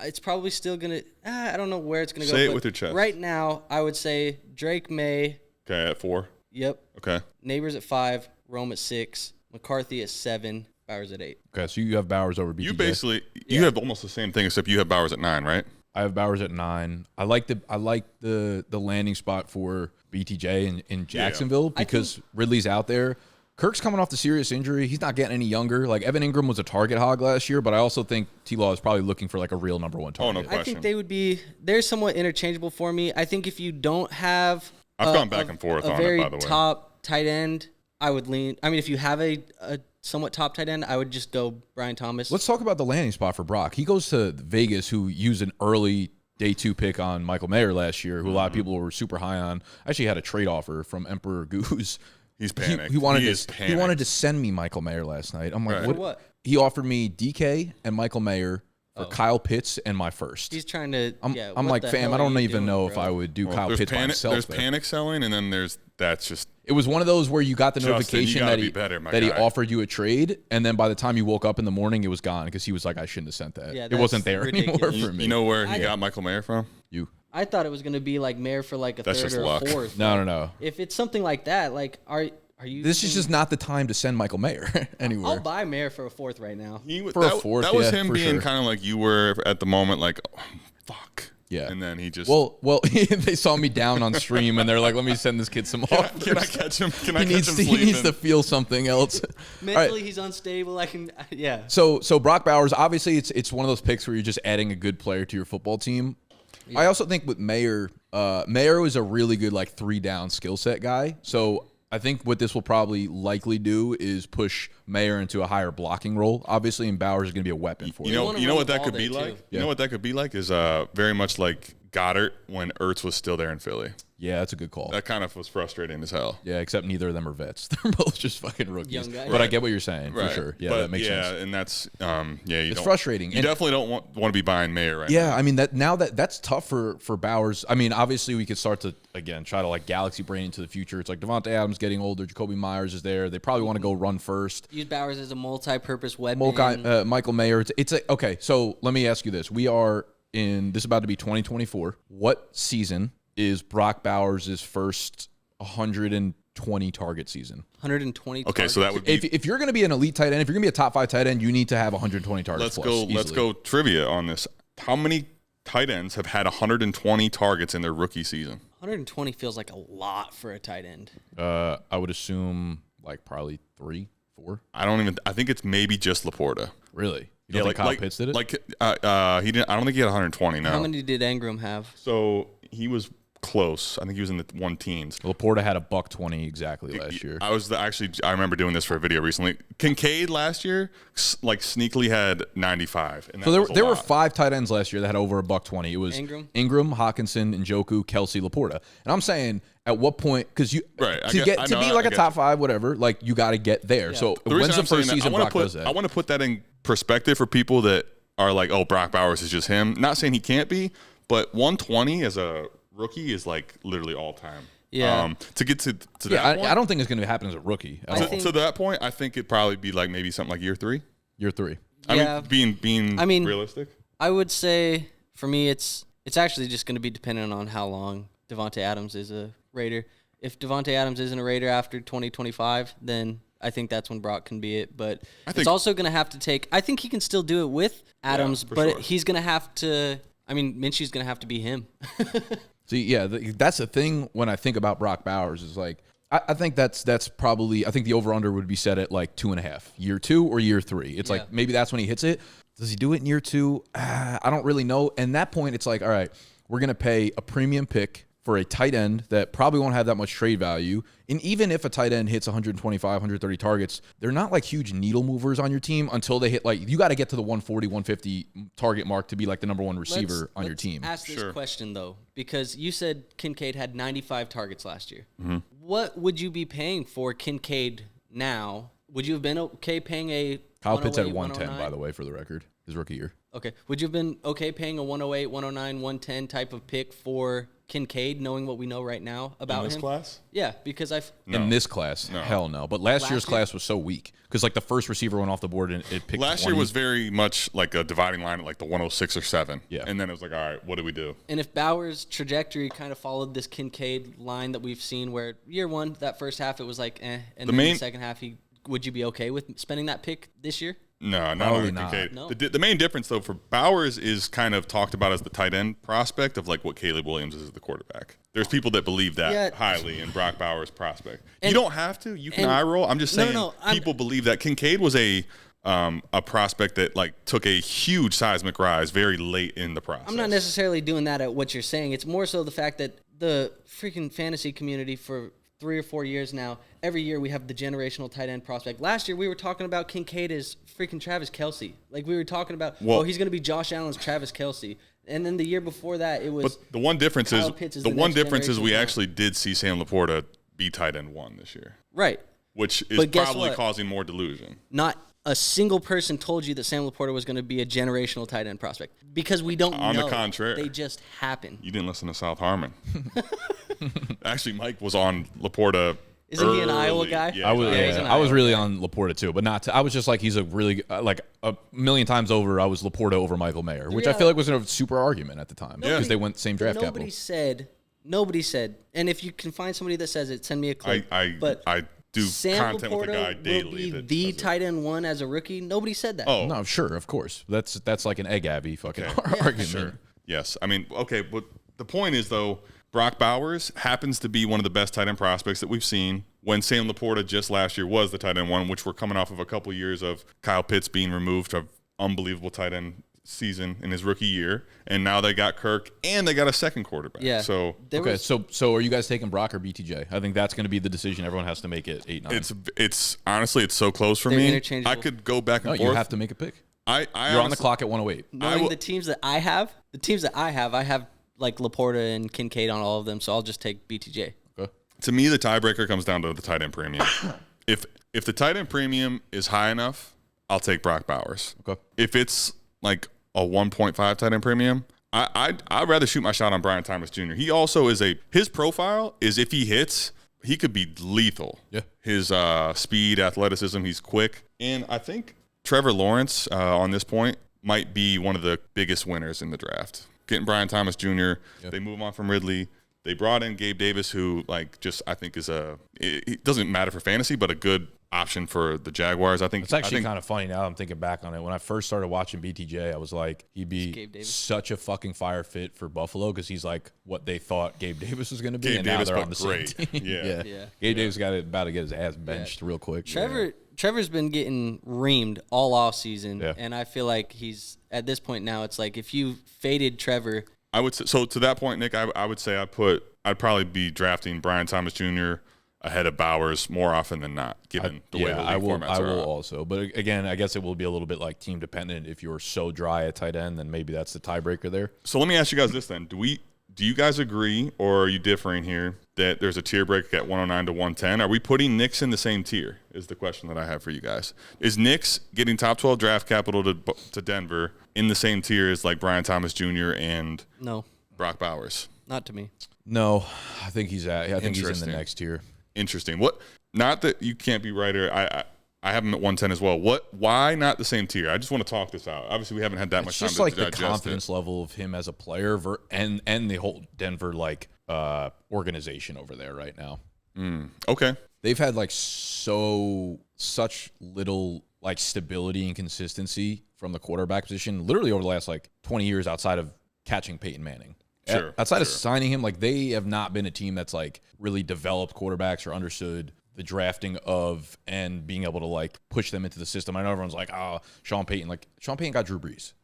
S3: It's probably still gonna. I don't know where it's gonna go.
S2: Say it
S3: but
S2: with your chest.
S3: Right now, I would say Drake May.
S2: Okay. At 4.
S3: Yep.
S2: Okay.
S3: Neighbors at 5. Rome at 6. McCarthy at 7. Bowers at 8.
S1: Okay, so you have Bowers over BTJ.
S2: You have almost the same thing, except you have Bowers at 9, right?
S1: I have Bowers at 9. I like the landing spot for BTJ in Jacksonville because Ridley's out there. Kirk's coming off the serious injury. He's not getting any younger. Like, Evan Ingram was a target hog last year, but I also think T-Law is probably looking for like a real number one target.
S2: Oh, no question.
S3: I think they're somewhat interchangeable for me. I think if you don't have
S2: I've gone back and forth on it,
S3: very
S2: by the way.
S3: top tight end, I would lean. I mean, if you have a somewhat top tight end, I would just go Brian Thomas.
S1: Let's talk about the landing spot for Brock. He goes to Vegas, who used an early day 2 pick on Michael Mayer last year, who a lot of people were super high on. I actually had a trade offer from Emperor Goose.
S2: He's panicked.
S1: He wanted to send me Michael Mayer last night. I'm like,
S2: Right.
S3: For what?
S1: He offered me DK and Michael Mayer for Kyle Pitts and my first.
S3: He's trying to.
S1: I'm like, fam, I don't even know if I would do Kyle Pitts by himself.
S2: There's panic selling, and then that's just.
S1: It was one of those where you got the
S2: Justin,
S1: notification
S2: you
S1: that
S2: he
S1: he offered you a trade, and then by the time you woke up in the morning, it was gone because he was like, I shouldn't have sent that.
S3: Yeah,
S1: it wasn't there
S3: ridiculous.
S1: anymore for me.
S2: You know where he got Michael Mayer from?
S1: You.
S3: I thought it was going to be like Mayer for like a
S2: That's
S3: third
S2: just
S3: or
S2: luck.
S3: a fourth.
S1: No.
S3: If it's something like that, like are you?
S1: This is just not the time to send Michael Mayer anywhere.
S3: I'll buy Mayer for a fourth right now.
S1: For a fourth,
S2: that was
S1: yeah,
S2: him
S1: for
S2: being
S1: sure.
S2: kind of like you were at the moment, like, oh, fuck.
S1: Yeah.
S2: And then he just.
S1: Well, they saw me down on stream, and they're like, let me send this kid some offers.
S2: Can I catch him? Can I
S1: He
S2: catch
S1: needs
S2: him
S1: to,
S2: sleeping?
S1: he needs to feel something else.
S3: Mentally,
S1: All right.
S3: he's unstable. I can, yeah.
S1: So Brock Bowers, obviously, it's one of those picks where you're just adding a good player to your football team. Yeah. I also think with Mayer, Mayer was a really good like 3-down skill set guy. So I think what this will probably likely do is push Mayer into a higher blocking role. Obviously, and Bowers is going to be a weapon for you.
S2: You know what that could
S3: there,
S2: be
S3: too.
S2: like?
S1: Yeah.
S2: You know what that could be like is very much like Goddard when Ertz was still there in Philly.
S1: Yeah, that's a good call.
S2: That kind of was frustrating as hell.
S1: Yeah, except neither of them are vets. They're both just fucking rookies.
S3: Young guys.
S1: But I get what you're saying for
S2: Right.
S1: sure. Yeah,
S2: But,
S1: that makes sense.
S2: Yeah, and that's
S1: It's frustrating.
S2: You
S1: And-
S2: definitely don't want to be buying Mayer right now.
S1: Yeah, I mean that's tough for Bowers. I mean, obviously we could start to again try to like galaxy brain into the future. It's like Devontae Adams getting older, Jacoby Myers is there. They probably want to go run first.
S3: Use Bowers as a multi-purpose weapon.
S1: Michael Mayer. It's a, okay. So let me ask you this: we are in this is about to be 2024. What season is Brock Bowers' first 120 target season?
S3: 120.
S2: Okay, so that would be.
S1: If you're going to be an elite tight end, if you're going to be a top 5 tight end, you need to have 120 targets.
S2: Let's go trivia on this. How many tight ends have had 120 targets in their rookie season?
S3: 120 feels like a lot for a tight end.
S1: I would assume like probably 3, 4.
S2: I think it's maybe just Laporta.
S1: Really? You don't think Kyle Pitts did it?
S2: Like he didn't. I don't think he had 120. No.
S3: How many did Ingram have?
S2: So he was close. I think he was in the 1-teens.
S1: Laporta had a $120 exactly last year.
S2: I remember doing this for a video recently. Kincaid last year, like sneakily had 95. And
S1: So there were 5 tight ends last year that had over a $120. It was
S3: Ingram,
S1: Hawkinson, Njoku, Kelsey, Laporta. And I'm saying at what point because you
S2: Right,
S1: to be like a top 5 whatever, like you got to get there.
S3: Yeah.
S1: So
S2: The
S1: when's
S2: reason
S1: the
S2: I'm saying
S1: first
S2: that,
S1: season Brock does that?
S2: I want to put that in perspective for people that are like, oh, Brock Bowers is just him. Not saying he can't be, but 120 as a rookie is like literally all time.
S3: Yeah.
S2: To get to that point,
S1: I don't think it's going to happen as a rookie. At all.
S2: to that point, I think it'd probably be like maybe something like year 3.
S1: Year 3.
S3: Yeah.
S2: I mean, realistic.
S3: I would say for me, it's actually just going to be dependent on how long Devontae Adams is a Raider. If Devontae Adams isn't a Raider after 2025, then I think that's when Brock can be it. But it's also going to have to take. I think he can still do it with Adams, but
S2: sure.
S3: he's going to have to. I mean, Minshew's going to have to be him.
S1: See, yeah, that's the thing when I think about Brock Bowers is like I think that's probably I think the over under would be set at like 2.5 year 2 or year 3. It's like maybe that's when he hits it. Does he do it in year 2? I don't really know. And that point, it's like, all right, we're gonna pay a premium pick for a tight end that probably won't have that much trade value. And even if a tight end hits 125, 130 targets, they're not like huge needle movers on your team until they hit like, you got to get to the 140, 150 target mark to be like the number 1 receiver on your team.
S3: Ask this question though, because you said Kincaid had 95 targets last year.
S2: Mm-hmm.
S3: What would you be paying for Kincaid now? Would you have been okay paying a
S1: Kyle Pitts at
S3: 108,
S1: 110,
S3: 109?
S1: by the way, for the record, his rookie year.
S3: Okay. Would you have been okay paying a 108, 109, 110 type of pick for Kincaid, knowing what we know right now about
S2: In this
S3: him?
S2: class?
S3: Yeah, because
S1: In this class, hell no. But last year's class was so weak because like the first receiver went off the board and it picked.
S2: Last
S1: 20.
S2: year was very much like a dividing line at like the 106 or 7.
S1: Yeah.
S2: And then it was like, all right, what do we do?
S3: And if Bauer's trajectory kind of followed this Kincaid line that we've seen, where year 1, that first half, it was like, and then the second half, would you be okay with spending that pick this year?
S2: No, not
S1: Probably
S2: on
S1: not.
S2: Kincaid.
S3: No.
S2: The main difference, though, for Bowers is kind of talked about as the tight end prospect of like what Caleb Williams is as the quarterback. There's people that believe that
S3: Yeah.
S2: highly in Brock Bowers' prospect.
S3: And-
S2: you don't have to. You can
S3: and-
S2: eye roll. I'm just saying
S3: I'm-
S2: people believe that Kincaid was a prospect that like took a huge seismic rise very late in the process.
S3: I'm not necessarily doing that at what you're saying. It's more so the fact that the freaking fantasy community for 3 or 4 years now, every year we have the generational tight end prospect. Last year we were talking about Kincaid as freaking Travis Kelce. Like we were talking about, he's going to be Josh Allen's Travis Kelce. And then the year before that, it was.
S2: But the one difference
S3: Kyle Pitts
S2: is
S3: the
S2: we
S3: next
S2: actually did see Sam Laporta be tight end 1 this year,
S3: Right.
S2: which is
S3: But guess
S2: probably
S3: what?
S2: causing more delusion.
S3: Not a single person told you that Sam Laporta was going to be a generational tight end prospect because we don't know.
S2: On the contrary.
S3: They just happen.
S2: You didn't listen to South Harmon. Actually, Mike was on Laporta.
S3: Isn't he an Iowa guy?
S2: Yeah,
S1: I was,
S3: he's an
S1: I was
S3: Iowa
S1: really
S3: guy.
S1: on Laporta too, but not. I was just like he's a really like a million times over. I was Laporta over Michael Mayer, which I feel like was a super argument at the time because they went same draft
S3: Nobody
S1: capital.
S3: Nobody said. And if you can find somebody that says it, send me a clip.
S2: I do
S3: Sam
S2: content with a
S3: Laporta
S2: guy
S3: will
S2: daily.
S3: be
S2: that
S3: the
S2: does it.
S3: tight end 1 as a rookie. Nobody said that.
S2: Oh,
S1: No, sure, of course. That's like an egg Abby fucking
S2: Okay.
S1: argument.
S2: sure. Yes. I mean, okay, but the point is, though, Brock Bowers happens to be one of the best tight end prospects that we've seen when Sam Laporta just last year was the tight end 1, which we're coming off of a couple years of Kyle Pitts being removed from unbelievable tight end season in his rookie year. And now they got Kirk and they got a second quarterback.
S3: Yeah.
S2: So
S1: So are you guys taking Brock or BTJ? I think that's going to be the decision everyone has to make at 8-9.
S2: it's honestly, it's so close for
S3: They're
S2: me.
S3: interchangeable.
S2: I could go back and
S1: No,
S2: forth.
S1: you have to make a pick.
S2: I
S1: You're on the clock at 108.
S3: Knowing the teams that I have, I have like Laporta and Kincaid on all of them, so I'll just take BTJ.
S1: Okay.
S2: To me, the tiebreaker comes down to the tight end premium. if the tight end premium is high enough, I'll take Brock Bowers.
S1: Okay.
S2: If it's like a 1.5 tight end premium, I'd rather shoot my shot on Brian Thomas Jr. He also is his profile is if he hits, he could be lethal.
S1: Yeah.
S2: His speed, athleticism, he's quick. And I think Trevor Lawrence on this point might be one of the biggest winners in the draft. Getting Brian Thomas Jr., they move on from Ridley. They brought in Gabe Davis, who I think is it doesn't matter for fantasy, but a good option for the Jaguars. I think
S1: It's actually kind of funny now I'm thinking back on it. When I first started watching BTJ, I was like, he'd be such a fucking fire fit for Buffalo because he's like what they thought Gabe Davis was going to be,
S2: Gabe
S1: and
S2: Davis,
S1: now they're
S2: but
S1: on the
S2: great.
S1: same team.
S2: Yeah.
S1: Gabe Davis about to get his ass benched real quick.
S3: Trevor's been getting reamed all off season,
S1: Yeah.
S3: and I feel like he's at this point now. It's like if you faded Trevor,
S2: I would say, so to that point, Nick, I would say I'd probably be drafting Brian Thomas Jr. ahead of Bowers more often than not, given the way the league formats
S1: I
S2: are.
S1: will also. But again, I guess it will be a little bit like team dependent. If you're so dry at tight end, then maybe that's the tiebreaker there.
S2: So let me ask you guys this then: Do you guys agree, or are you differing here that there's a tier break at 109 to 110? Are we putting Knicks in the same tier? Is the question that I have for you guys. Is Knicks getting top 12 draft capital to Denver in the same tier as like Brian Thomas Jr. and
S3: no,
S2: Brock Bowers?
S3: not to me.
S1: No, I think he's at. I think he's in the
S2: Interesting.
S1: next tier.
S2: Interesting. What? Not that you can't be right, or I have him at 110 as well. Why not the same tier? I just want to talk this out. Obviously, we haven't had that much
S1: It's
S2: time
S1: just
S2: to
S1: like the
S2: digest
S1: confidence
S2: it.
S1: level of him as a player and the whole Denver organization over there right now.
S2: Okay.
S1: They've had such little like stability and consistency from the quarterback position literally over the last 20 years outside of catching Peyton Manning.
S2: Sure,
S1: Outside of
S2: sure.
S1: signing him, they have not been a team that's really developed quarterbacks or understood the drafting of and being able to push them into the system. I know everyone's like, oh, Sean Payton. Sean Payton got Drew Brees.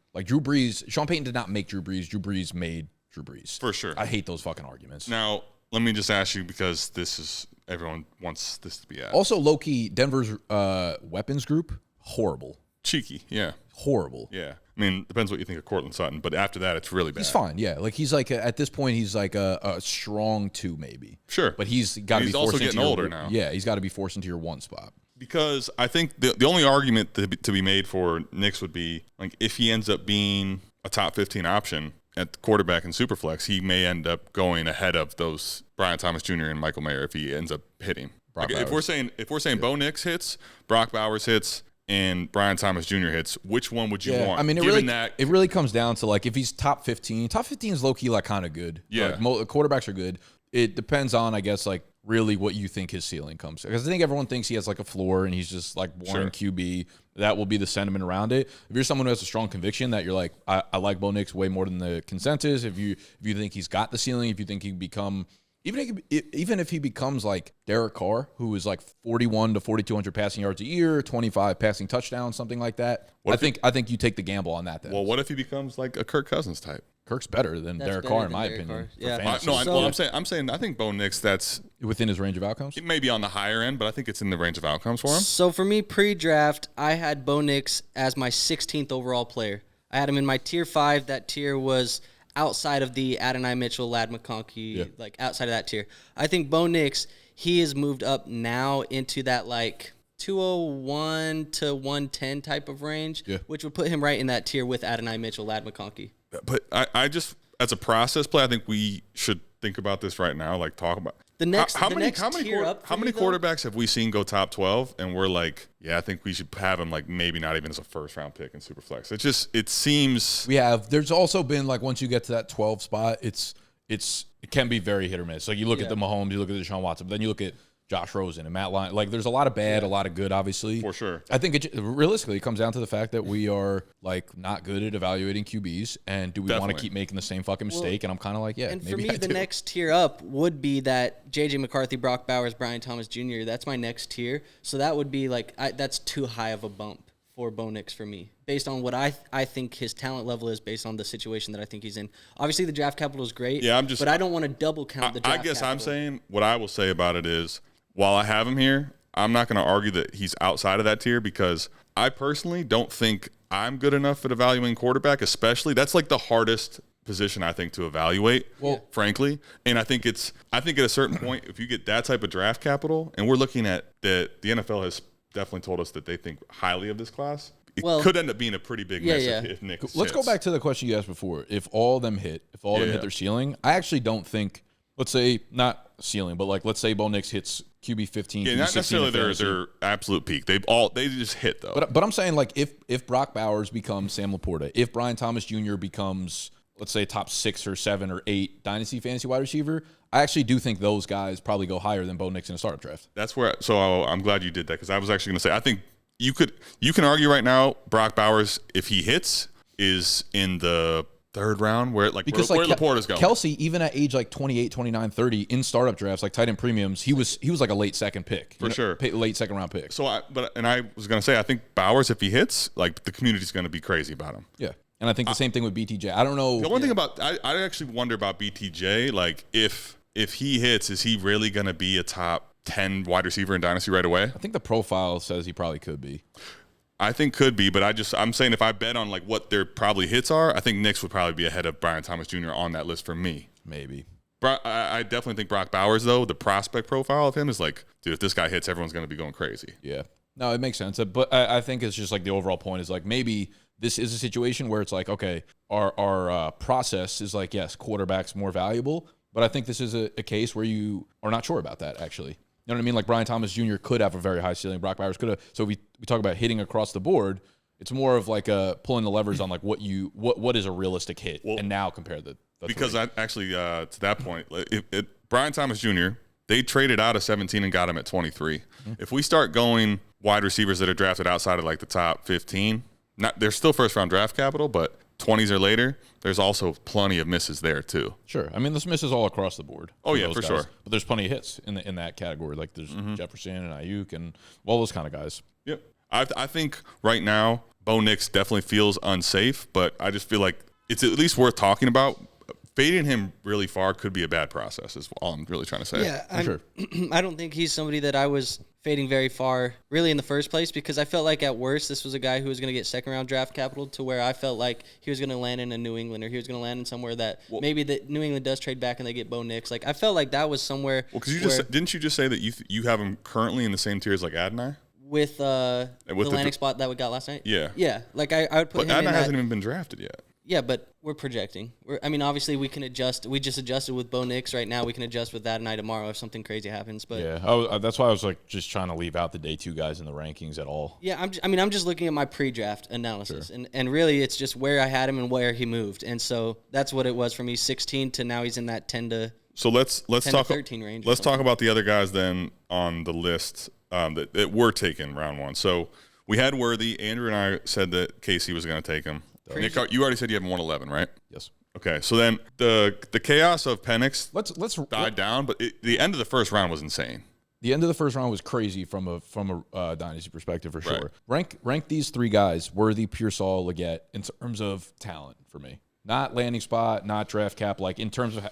S1: Sean Payton did not make Drew Brees. Drew Brees made Drew Brees.
S2: For sure.
S1: I hate those fucking arguments.
S2: Now, let me just ask you, because everyone wants this to be asked.
S1: Also, low-key, Denver's weapons group, horrible.
S2: Cheeky, yeah.
S1: Horrible.
S2: Yeah. I mean, depends what you think of Cortland Sutton, but after that, it's really bad.
S1: He's fine, yeah. He's at this point, he's a strong 2 maybe.
S2: Sure.
S1: But he's got to be
S2: also
S1: forced into
S2: getting
S1: your,
S2: older now.
S1: Yeah, he's got to be forced into your 1 spot.
S2: Because I think the only argument to be made for Knicks would be, if he ends up being a top 15 option at the quarterback in Superflex, he may end up going ahead of those Brian Thomas Jr. and Michael Mayer if he ends up hitting. If we're saying Bo Nix hits, Brock Bowers hits, and Brian Thomas Jr. hits, which one would you want?
S1: I mean, it really comes down to if he's top 15. Top 15 is low key kind of good.
S2: Yeah,
S1: quarterbacks are good. It depends on, I guess, really what you think his ceiling comes. Because I think everyone thinks he has a floor and he's just boring QB. that will be the sentiment around it. If you're someone who has a strong conviction that you're like, I like Bo Nix way more than the consensus. If you think he's got the ceiling, if you think he can become, even if he becomes like Derek Carr, who is like 41 to 4,200 passing yards a year, 25 passing touchdowns, something like that. I think you take the gamble on that. Then.
S2: Well, what if he becomes like a Kirk Cousins type?
S1: Kirk's better than Derek Carr, in my opinion.
S3: Yeah.
S2: I'm saying I think Bo Nix, that's
S1: within his range of outcomes.
S2: It may be on the higher end, but I think it's in the range of outcomes for him.
S3: So for me, pre-draft, I had Bo Nix as my 16th overall player. I had him in my tier 5. That tier was outside of the Adonai Mitchell, Lad McConkey, like outside of that tier. I think Bo Nix, he has moved up now into that like 201 to 110 type of range, which would put him right in that tier with Adonai Mitchell, Lad McConkey.
S2: But I just, as a process play, I think we should think about this right now. Like, talk about
S3: how many
S2: quarterbacks have we seen go top 12 and we're like, yeah, I think we should have him like maybe not even as a first round pick in Superflex. It seems
S1: we have. There's also been like once you get to that 12 spot, it can be very hit or miss. Like you look at the Mahomes, you look at Deshaun Watson, but then you look at Josh Rosen and Matt Lyon. Like, there's a lot of bad, a lot of good, obviously.
S2: For sure.
S1: I think realistically, it comes down to the fact that we are, like, not good at evaluating QBs. And do we want to keep making the same fucking mistake? And I'm kind of like, yeah,
S3: and
S1: maybe
S3: for me, the next tier up would be that J.J. McCarthy, Brock Bowers, Brian Thomas Jr. That's my next tier. So that would be, like, that's too high of a bump for Bo Nix for me, based on what I think his talent level is, based on the situation that I think he's in. Obviously, the draft capital is great, but I don't want to double count the draft capital.
S2: I guess I'm saying what I will say about it is, while I have him here, I'm not going to argue that he's outside of that tier because I personally don't think I'm good enough at evaluating quarterback, especially. That's like the hardest position, I think, to evaluate, frankly. And I think at a certain point, if you get that type of draft capital, and we're looking at that, the NFL has definitely told us that they think highly of this class. It could end up being a pretty big miss if Nick
S1: Let's go back to the question you asked before. If all of them hit, hit their ceiling, I actually don't think, let's say, not ceiling, but like let's say Bo Nix hits QB 15,
S2: yeah,
S1: QB
S2: not necessarily their absolute peak. They just hit though.
S1: But I'm saying like if Brock Bowers becomes Sam Laporta, if Brian Thomas Jr. becomes, let's say, top 6 or 7 or 8 dynasty fantasy wide receiver, I actually do think those guys probably go higher than Bo Nix in a startup draft.
S2: That's where. So I'm glad you did that because I was actually going to say I think you can argue right now Brock Bowers, if he hits, is in the third round where Laporta's going.
S1: Kelsey, even at age like 28, 29, 30 in startup drafts, like tight end premiums, he was like a late second pick.
S2: For sure.
S1: Late second round pick.
S2: So I was going to say, I think Bowers, if he hits, like the community's going to be crazy about him.
S1: Yeah. And I think the same thing with BTJ. I don't know.
S2: The one thing about, I actually wonder about BTJ, like if he hits, is he really going to be a top 10 wide receiver in Dynasty right away?
S1: I think the profile says he probably could be.
S2: I think could be, but I'm saying if I bet on like what their probably hits are, I think Nix would probably be ahead of Brian Thomas Jr. on that list for me.
S1: Maybe.
S2: I definitely think Brock Bowers, though, the prospect profile of him is like, dude, if this guy hits, everyone's going to be going crazy.
S1: Yeah. No, it makes sense. But I think it's just like the overall point is like maybe this is a situation where it's like, okay, our process is like, yes, quarterback's more valuable, but I think this is a case where you are not sure about that, actually. You know what I mean? Like Brian Thomas Jr. could have a very high ceiling. Brock Bowers could have. So we talk about hitting across the board. It's more of like pulling the levers on like what is a realistic hit, and now compare the
S2: because
S1: three.
S2: I actually to that point, Brian Thomas Jr. they traded out of 17 and got him at 23. Mm-hmm. If we start going wide receivers that are drafted outside of like the top 15, they're still first round draft capital, but 20s or later, there's also plenty of misses there too.
S1: Sure. I mean, there's misses all across the board.
S2: Oh, yeah, for sure.
S1: But there's plenty of hits in that category. Like there's Jefferson and Ayuk and all those kind of guys.
S2: Yep. I think right now, Bo Nix definitely feels unsafe, but I just feel like it's at least worth talking about. Fading him really far could be a bad process is all I'm really trying to say.
S3: Yeah,
S1: sure.
S3: I don't think he's somebody that I was fading very far really in the first place because I felt like at worst this was a guy who was going to get second-round draft capital to where I felt like he was going to land in a New England or he was going to land in somewhere that maybe that New England does trade back and they get Bo Nix. Like I felt like that was somewhere.
S2: Well, because didn't you just say that you have him currently in the same tier as like Adonai?
S3: With the landing spot that we got last night?
S2: Yeah.
S3: Yeah. Like I would put him in
S2: Adonai hasn't even been drafted yet.
S3: Yeah, but we're projecting. Obviously, we can adjust. We just adjusted with Bo Nix right now. We can adjust with Adonai tomorrow if something crazy happens. But
S1: yeah, that's why I was like just trying to leave out the day 2 guys in the rankings at all.
S3: Yeah, I'm just looking at my pre-draft analysis, and really it's just where I had him and where he moved, and so that's what it was for me. 16 to now he's in that 10 to.
S2: So let's talk
S3: 13 range.
S2: Let's talk about the other guys then on the list that were taken round 1. So we had Worthy. Andrew and I said that Casey was going to take him. Nick, you already said you have 111, right?
S1: Yes.
S2: Okay, so then the chaos of Penix
S1: Let's
S2: died down, but the end of the first round was insane.
S1: The end of the first round was crazy from a dynasty perspective for sure. Rank these three guys: Worthy, Pearsall, Leggett, in terms of talent for me. Not landing spot, not draft cap. Like in terms of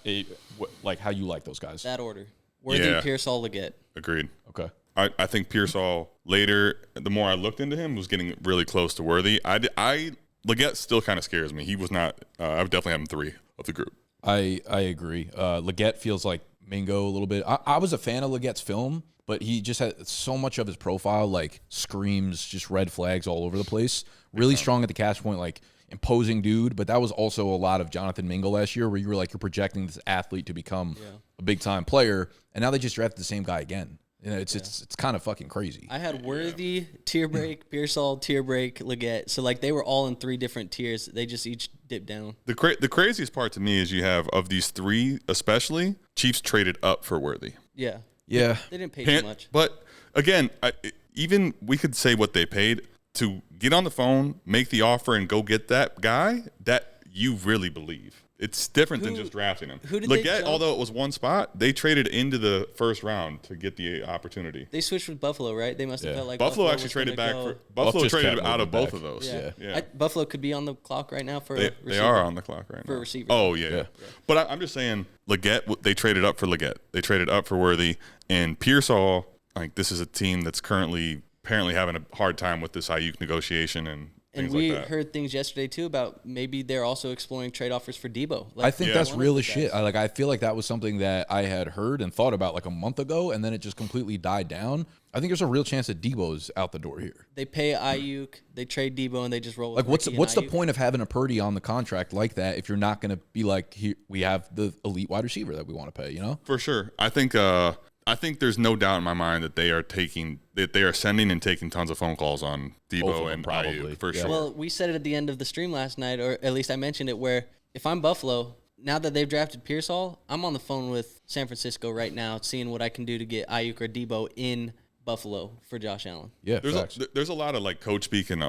S1: like how you like those guys.
S3: That order: Worthy, Pearsall, Leggett.
S2: Agreed.
S1: Okay.
S2: I think Pearsall later. The more I looked into him, was getting really close to Worthy. Leggett still kind of scares me. He was not. I would definitely have him 3 of the group.
S1: I agree. Leggett feels like Mingo a little bit. I was a fan of Leggett's film, but he just had so much of his profile like screams just red flags all over the place. Really strong at the catch point, like imposing dude. But that was also a lot of Jonathan Mingo last year, where you were like you're projecting this athlete to become a big time player, and now they just drafted the same guy again. You know, it's kind of fucking crazy.
S3: I had Worthy, tier break, Pearsall, tier break, Leggett. So like they were all in 3 different tiers. They just each dipped down.
S2: The craziest part to me is you have of these 3, especially Chiefs traded up for Worthy.
S3: Yeah.
S1: Yeah.
S3: They didn't pay too much.
S2: But again, even we could say what they paid to get on the phone, make the offer, and go get that guy that you really believe. It's different than just drafting him.
S3: Who did
S2: Leggett,
S3: they
S2: although it was one spot, they traded into the first round to get the opportunity.
S3: They switched with Buffalo, right? They must have felt like
S2: Buffalo actually
S3: was
S2: traded back
S3: go.
S2: for Buffalo
S1: just
S2: traded
S1: kept
S2: out of
S1: moving
S2: both
S1: back.
S2: of those.
S3: Yeah. Buffalo could be on the clock right now for a
S2: They
S3: receiver.
S2: are on the clock right now
S3: For a receiver.
S2: Oh yeah. But I'm just saying, Leggett. They traded up for Leggett. They traded up for Worthy and Pearsall. Like this is a team that's currently apparently having a hard time with this Ayuk negotiation and things
S3: we
S2: like that.
S3: heard things yesterday too about maybe they're also exploring trade offers for Debo. Like,
S1: I think that's real as shit. I feel like that was something that I had heard and thought about like a month ago, and then it just completely died down. I think there's a real chance that Debo's out the door here.
S3: They pay Ayuk, they trade Debo, and they just roll.
S1: Like,
S3: with
S1: what's the
S3: Ayuk.
S1: point of having a Purdy on the contract like that if you're not going to be like, here, we have the elite wide receiver that we want to pay? You know,
S2: For sure. I think there's no doubt in my mind that they are sending and taking tons of phone calls on
S1: Both of
S2: Debo
S1: them,
S2: and
S1: probably.
S2: Ayuk for
S1: Yeah.
S2: sure.
S3: Well, we said it at the end of the stream last night, or at least I mentioned it, where if I'm Buffalo, now that they've drafted Pearsall, I'm on the phone with San Francisco right now, seeing what I can do to get Ayuk or Debo in Buffalo for Josh Allen.
S1: yeah.
S2: There's a lot of like coach speak and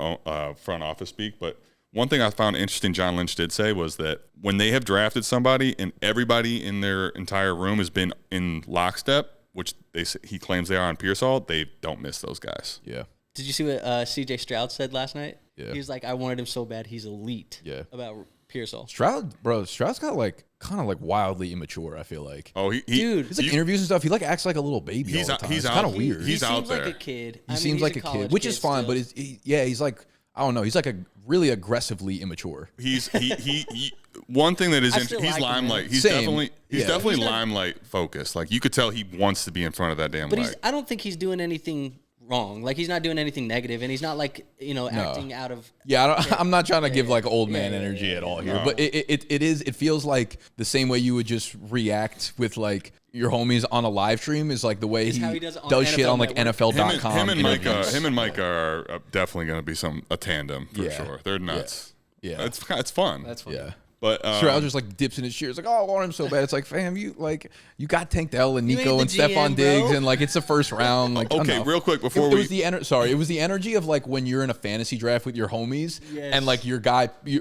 S2: front office speak, but one thing I found interesting John Lynch did say was that when they have drafted somebody and everybody in their entire room has been in lockstep, which he claims they are on Pearsall, they don't miss those guys.
S1: Yeah.
S3: Did you see what C.J. Stroud said last night?
S1: Yeah.
S3: He was like, I wanted him so bad, he's elite.
S1: Yeah.
S3: About Pearsall.
S1: Stroud's got like kind of like wildly immature. I feel like.
S2: Oh,
S3: Dude.
S1: He's like interviews and stuff. He like acts like a little baby.
S2: He's
S1: all
S2: out-
S1: the time.
S2: he's
S1: It's
S2: out-
S1: kind of weird.
S2: he's
S3: he
S2: out
S3: seems
S2: there.
S3: like a kid.
S1: He seems like a kid, which is fine. But he's like, I don't know. He's like a really aggressively immature.
S2: He one thing that is
S3: I still
S2: he's
S3: like him, man.
S2: limelight. He's
S1: Same.
S2: definitely
S3: He's not-
S2: limelight focused. Like you could tell he wants to be in front of that damn
S3: But
S2: light.
S3: I don't think he's doing anything wrong. Like he's not doing anything negative, and he's not like acting out of.
S1: Yeah, I'm not trying to give like old man energy at all here,
S2: No.
S1: but it feels like the same way you would just react with like your homies on a live stream is like the way
S3: how
S1: he
S3: he does it on
S1: does shit
S3: NFL
S1: on like
S3: Network.
S1: NFL.com.
S2: Him and Micah are definitely going to be a tandem for
S1: Yeah.
S2: sure. They're nuts.
S1: Yeah.
S2: it's fun.
S3: That's fun.
S1: Yeah.
S2: But
S1: Stroud just like dips in his shoes, like, oh, I want him so bad. It's like, fam, you got Tank Dell and
S3: You
S1: Nico
S3: ain't
S1: and
S3: the
S1: Stephon
S3: GM,
S1: Diggs,
S3: bro.
S1: and like it's the first round. Like,
S2: Okay,
S1: enough.
S2: real quick before
S1: it
S2: we
S1: was the it was the energy of like when you're in a fantasy draft with your homies,
S3: Yes.
S1: and like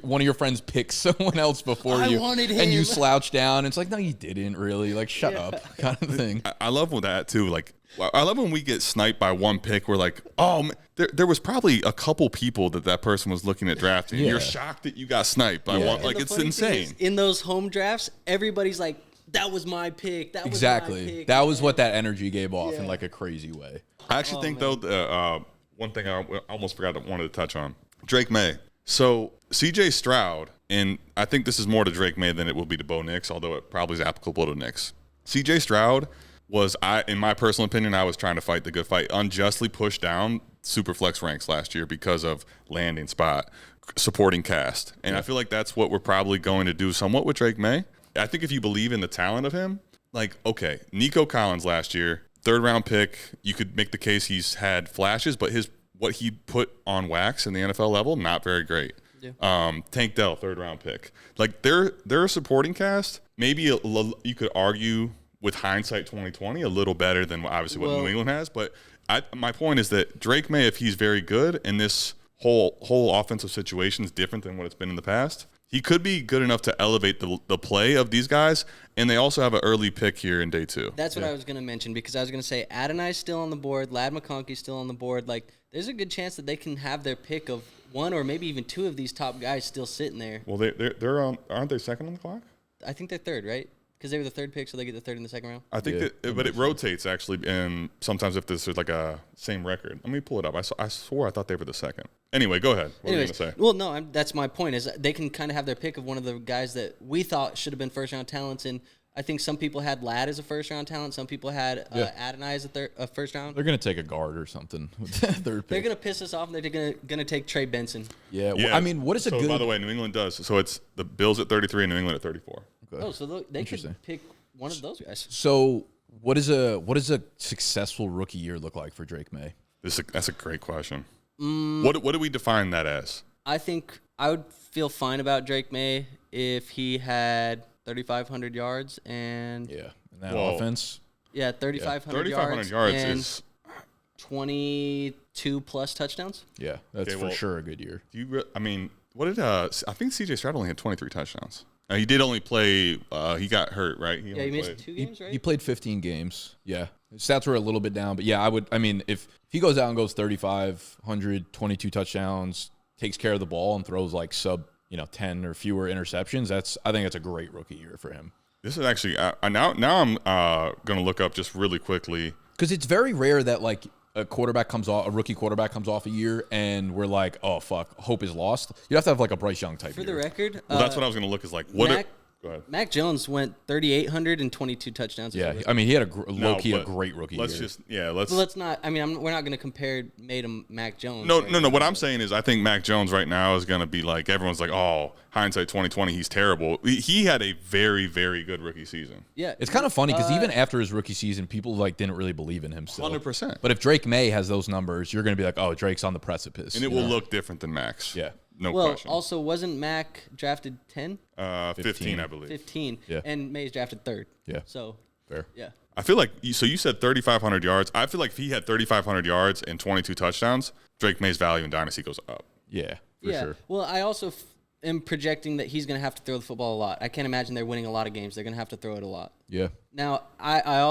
S1: one of your friends picks someone else before
S3: I
S1: you,
S3: wanted
S1: and you
S3: him.
S1: slouch down. It's like, no, you didn't really. Like, shut up, kind of thing.
S2: I love with that too. Like I love when we get sniped by one pick. We're like, oh, man, there was probably a couple people that person was looking at drafting.
S1: Yeah.
S2: You're shocked that you got sniped by
S1: Yeah.
S2: one.
S3: And
S2: Like
S3: the
S2: it's
S3: funny thing
S2: insane.
S3: is, in those home drafts, everybody's like, "That was my pick. That was my
S1: Exactly.
S3: pick."
S1: That was what that energy gave off in
S3: Yeah.
S1: like a crazy way.
S2: I actually think though, one thing I almost forgot I wanted to touch on, Drake May. So C.J. Stroud, and I think this is more to Drake May than it will be to Bo Nix, although it probably is applicable to Nix. C.J. Stroud was, in my personal opinion, I was trying to fight the good fight, unjustly pushed down Superflex ranks last year because of landing spot, supporting cast. And I feel like that's what we're probably going to do somewhat with Drake May. I think if you believe in the talent of him, like, okay, Nico Collins last year, 3rd round pick, you could make the case he's had flashes, but what he put on wax in the NFL level, not very great.
S3: Yeah.
S2: Tank Dell, 3rd round pick. Like they're a supporting cast. Maybe you could argue with hindsight 2020 a little better than obviously what New England has, but My point is that Drake Maye, if he's very good, and this whole offensive situation is different than what it's been in the past, he could be good enough to elevate the play of these guys, and they also have an early pick here in day 2.
S3: That's what I was going to mention, because I was going to say Adonai's still on the board, Ladd McConkey's still on the board. Like, there's a good chance that they can have their pick of one or maybe even 2 of these top guys still sitting there.
S2: Well, they're on, aren't they second on the clock?
S3: I think they're third, right? Because they were the 3rd pick, so they get the 3rd in the 2nd round.
S2: I think but it rotates actually, and sometimes if there's like a same record. Let me pull it up. I swore I thought they were the 2nd. Anyway, go ahead. What were you going to say?
S3: Well, no, that's my point, is they can kind of have their pick of one of the guys that we thought should have been first-round talents, and I think some people had Ladd as a first-round talent. Some people had Adonai as a first-round.
S1: They're going to take a guard or something with that 3rd pick.
S3: They're going to piss us off, and they're going to take Trey Benson.
S1: Yeah. Well, I mean, what is a good...
S2: By the way, New England does. So it's the Bills at 33 and New England at 34.
S1: Okay.
S3: Oh, so they could pick one of those guys.
S1: So what does a successful rookie year look like for Drake Maye?
S2: That's a great question. What do we define that as?
S3: I think I would feel fine about Drake Maye if he had 3,500 yards and
S1: that offense.
S3: Yeah, 3,500
S2: yards is
S3: 22 plus touchdowns.
S1: Yeah, that's for sure a good year.
S2: What did I think CJ Stroud only had 23 touchdowns. He did only play. He got hurt, right?
S3: He missed 2 games, right?
S1: He played 15 games. Yeah, his stats were a little bit down, but yeah, if he goes out and goes 3,500, 22 touchdowns, takes care of the ball, and throws like sub 10 or fewer interceptions, I think that's a great rookie year for him.
S2: This is actually now I'm going to look up just really quickly,
S1: because it's very rare that like a rookie quarterback comes off a year and we're like, oh fuck, hope is lost. You have to have like a Bryce Young type.
S3: For the record,
S2: well, that's what I was going to look is like what. Go ahead.
S3: Mac Jones went 3,800 and 22 touchdowns.
S1: Yeah, I mean he had a great rookie year.
S3: Let's not. I mean, we're not going to compare May to Mac Jones.
S2: No. What I'm saying is, I think Mac Jones right now is going to be like everyone's like, oh, hindsight 2020, he's terrible. He had a very, very good rookie season.
S3: Yeah,
S1: it's kind of funny because even after his rookie season, people like didn't really believe in him. Still,
S2: 100%.
S1: But if Drake Maye has those numbers, you're going to be like, oh, Drake's on the precipice,
S2: and it will look different than Mac's.
S1: Yeah.
S2: No question.
S3: Also, wasn't Mac drafted 10?
S2: 15, I believe.
S3: 15.
S1: Yeah.
S3: And May's drafted 3rd.
S1: Yeah.
S3: So,
S1: fair.
S3: Yeah.
S2: I feel like, so you said 3,500 yards. I feel like if he had 3,500 yards and 22 touchdowns, Drake Maye's value in Dynasty goes up.
S1: Yeah, for sure.
S3: Well, I also am projecting that he's going to have to throw the football a lot. I can't imagine they're winning a lot of games. They're going to have to throw it a lot.
S1: Yeah.
S3: Now, I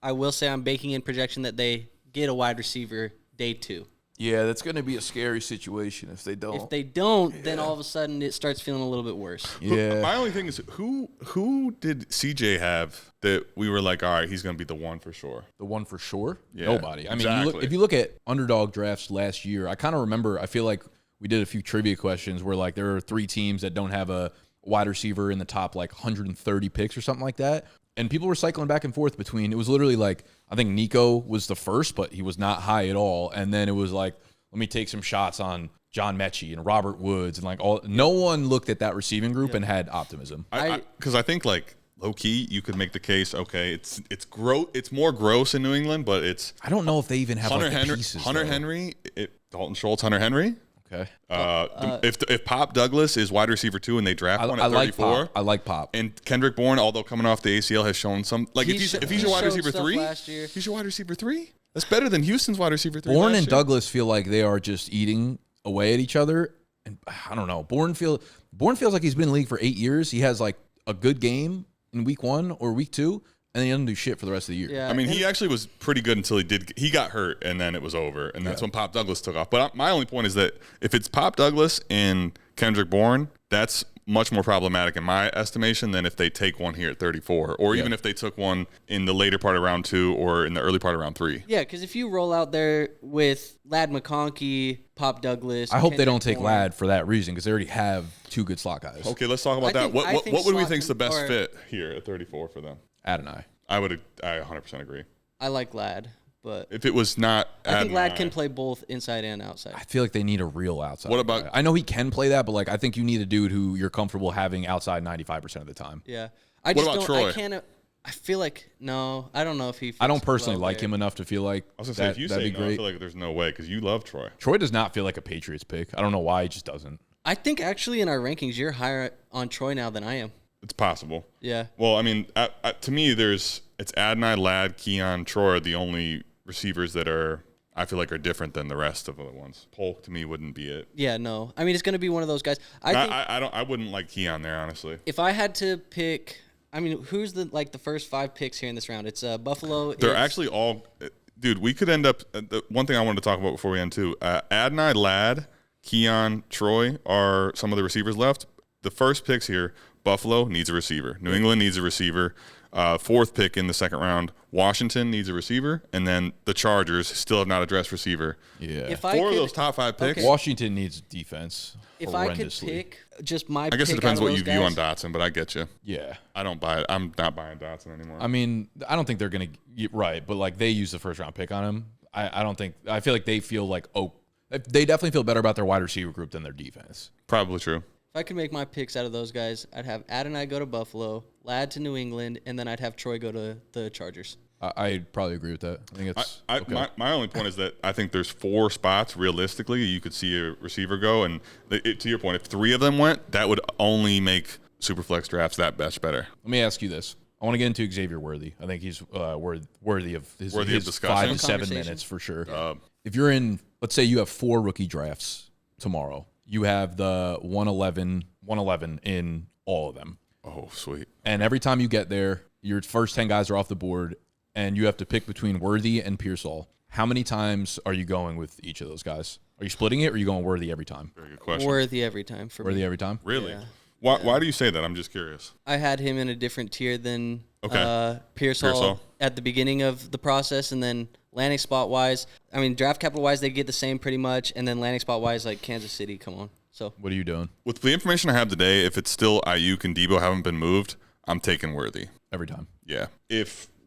S3: will say I'm baking in projection that they get a wide receiver day 2.
S1: Yeah, that's going to be a scary situation if they don't.
S3: If they don't, then all of a sudden it starts feeling a little bit worse.
S2: Yeah. My only thing is, who did CJ have that we were like, all right, he's going to be the one for sure?
S1: The one for sure?
S2: Yeah,
S1: nobody. I mean,
S2: exactly.
S1: if you look at underdog drafts last year, I kind of remember, I feel like we did a few trivia questions where like there are 3 teams that don't have a wide receiver in the top like 130 picks or something like that. And people were cycling back and forth between, it was literally like, I think Nico was the first, but he was not high at all. And then it was like, let me take some shots on John Mechie and Robert Woods and like all. No one looked at that receiving group and had optimism.
S2: Because I think like low key, you could make the case. Okay, it's more gross in New England, but it's.
S1: I don't know if they even have
S2: Hunter
S1: like
S2: Henry.
S1: pieces,
S2: Hunter
S1: though.
S2: Henry, Dalton Schultz, Hunter Henry.
S1: Okay.
S2: If Pop Douglas is wide receiver 2 and they draft one at 34,
S1: I like Pop.
S2: And Kendrick Bourne, although coming off the ACL, has shown some like if he's your wide receiver 3, he's your wide receiver 3. That's better than Houston's wide receiver 3.
S1: Bourne and Douglas feel like they are just eating away at each other, and I don't know. Bourne feels like he's been in the league for 8 years. He has like a good game in week 1 or week 2, and then he doesn't do shit for the rest of the year.
S3: Yeah,
S2: I mean, he actually was pretty good until he got hurt, and then it was over, and that's when Pop Douglas took off. But my only point is that if it's Pop Douglas and Kendrick Bourne, that's much more problematic in my estimation than if they take one here at 34, or even if they took one in the later part of round 2 or in the early part of round 3.
S3: Yeah, because if you roll out there with Ladd McConkey, Pop Douglas,
S1: I hope they don't take Ladd for that reason because they already have 2 good slot guys.
S2: Okay, let's talk about that. What would we think is the best fit here at 34 for them?
S1: Adonai.
S2: I 100% agree.
S3: I like Ladd. But
S2: if it was not,
S3: I think Ladd can play both inside and outside.
S1: I feel like they need a real outside.
S2: What about?
S1: I know he can play that, but like I think you need a dude who you're comfortable having outside 95% of the time.
S3: Yeah.
S2: What about Troy?
S3: I feel like no. I don't know if he.
S1: I don't personally like him enough to feel like.
S2: I was gonna say if you say no, I feel like there's no way because you love Troy.
S1: Troy does not feel like a Patriots pick. I don't know why he just doesn't.
S3: I think actually in our rankings you're higher on Troy now than I am.
S2: It's possible.
S3: Yeah.
S2: Well, I mean, to me, it's Adonai, Ladd, Keon, Troy are the only receivers that I feel like are different than the rest of the ones. Polk to me wouldn't be it.
S3: Yeah, no. I mean, it's going to be one of those guys.
S2: I wouldn't like Keon there, honestly.
S3: If I had to pick, I mean, who's the first 5 picks here in this round? It's Buffalo.
S2: They're actually all, dude. We could end up. The one thing I wanted to talk about before we end too. Adonai, Ladd, Keon, Troy are some of the receivers left. The first picks here, Buffalo needs a receiver. New England needs a receiver. 4th pick in the second round, Washington needs a receiver, and then the Chargers still have not addressed receiver.
S1: Yeah.
S2: 4 of those top 5 picks.
S3: Okay.
S1: Washington needs defense.
S3: If I could pick just my
S2: I guess it
S3: pick
S2: depends
S3: out of
S2: what you
S3: those
S2: view on
S3: guys,
S2: Dotson, but I get you.
S1: Yeah.
S2: I don't buy it. I'm not buying Dotson anymore.
S1: I mean, I don't think they're going to – right, but, like, they use the first-round pick on him. I don't think – I feel like they feel like, they definitely feel better about their wide receiver group than their defense.
S2: Probably true.
S3: If I could make my picks out of those guys, I'd have Adonai go to Buffalo, Ladd to New England, and then I'd have Troy go to the Chargers.
S1: I'd probably agree with that. I think it's okay.
S2: My only point is that I think there's 4 spots realistically you could see a receiver go, and to your point, if 3 of them went, that would only make Superflex drafts that much better.
S1: Let me ask you this. I want to get into Xavier Worthy. I think he's worthy of his
S2: discussion.
S1: 5 to 7 minutes for sure. If you're in, let's say you have 4 rookie drafts tomorrow. You have the 111 in all of them.
S2: Oh, sweet.
S1: And every time you get there, your first 10 guys are off the board, and you have to pick between Worthy and Pearsall. How many times are you going with each of those guys? Are you splitting it, or are you going Worthy every time?
S2: Very good question.
S3: Worthy every time for
S1: Worthy
S3: me.
S1: every time?
S2: Really?
S3: Yeah.
S2: Why do you say that? I'm just curious.
S3: I had him in a different tier than
S2: Okay.
S3: Pearsall at the beginning of the process, and then landing spot wise, I mean draft capital wise, they get the same pretty much, and then landing spot wise, like Kansas City, come on. So
S1: What are you doing?
S2: With the information I have today, if it's still Ayuk and Debo haven't been moved, I'm taking Worthy.
S1: Every time.
S2: Yeah.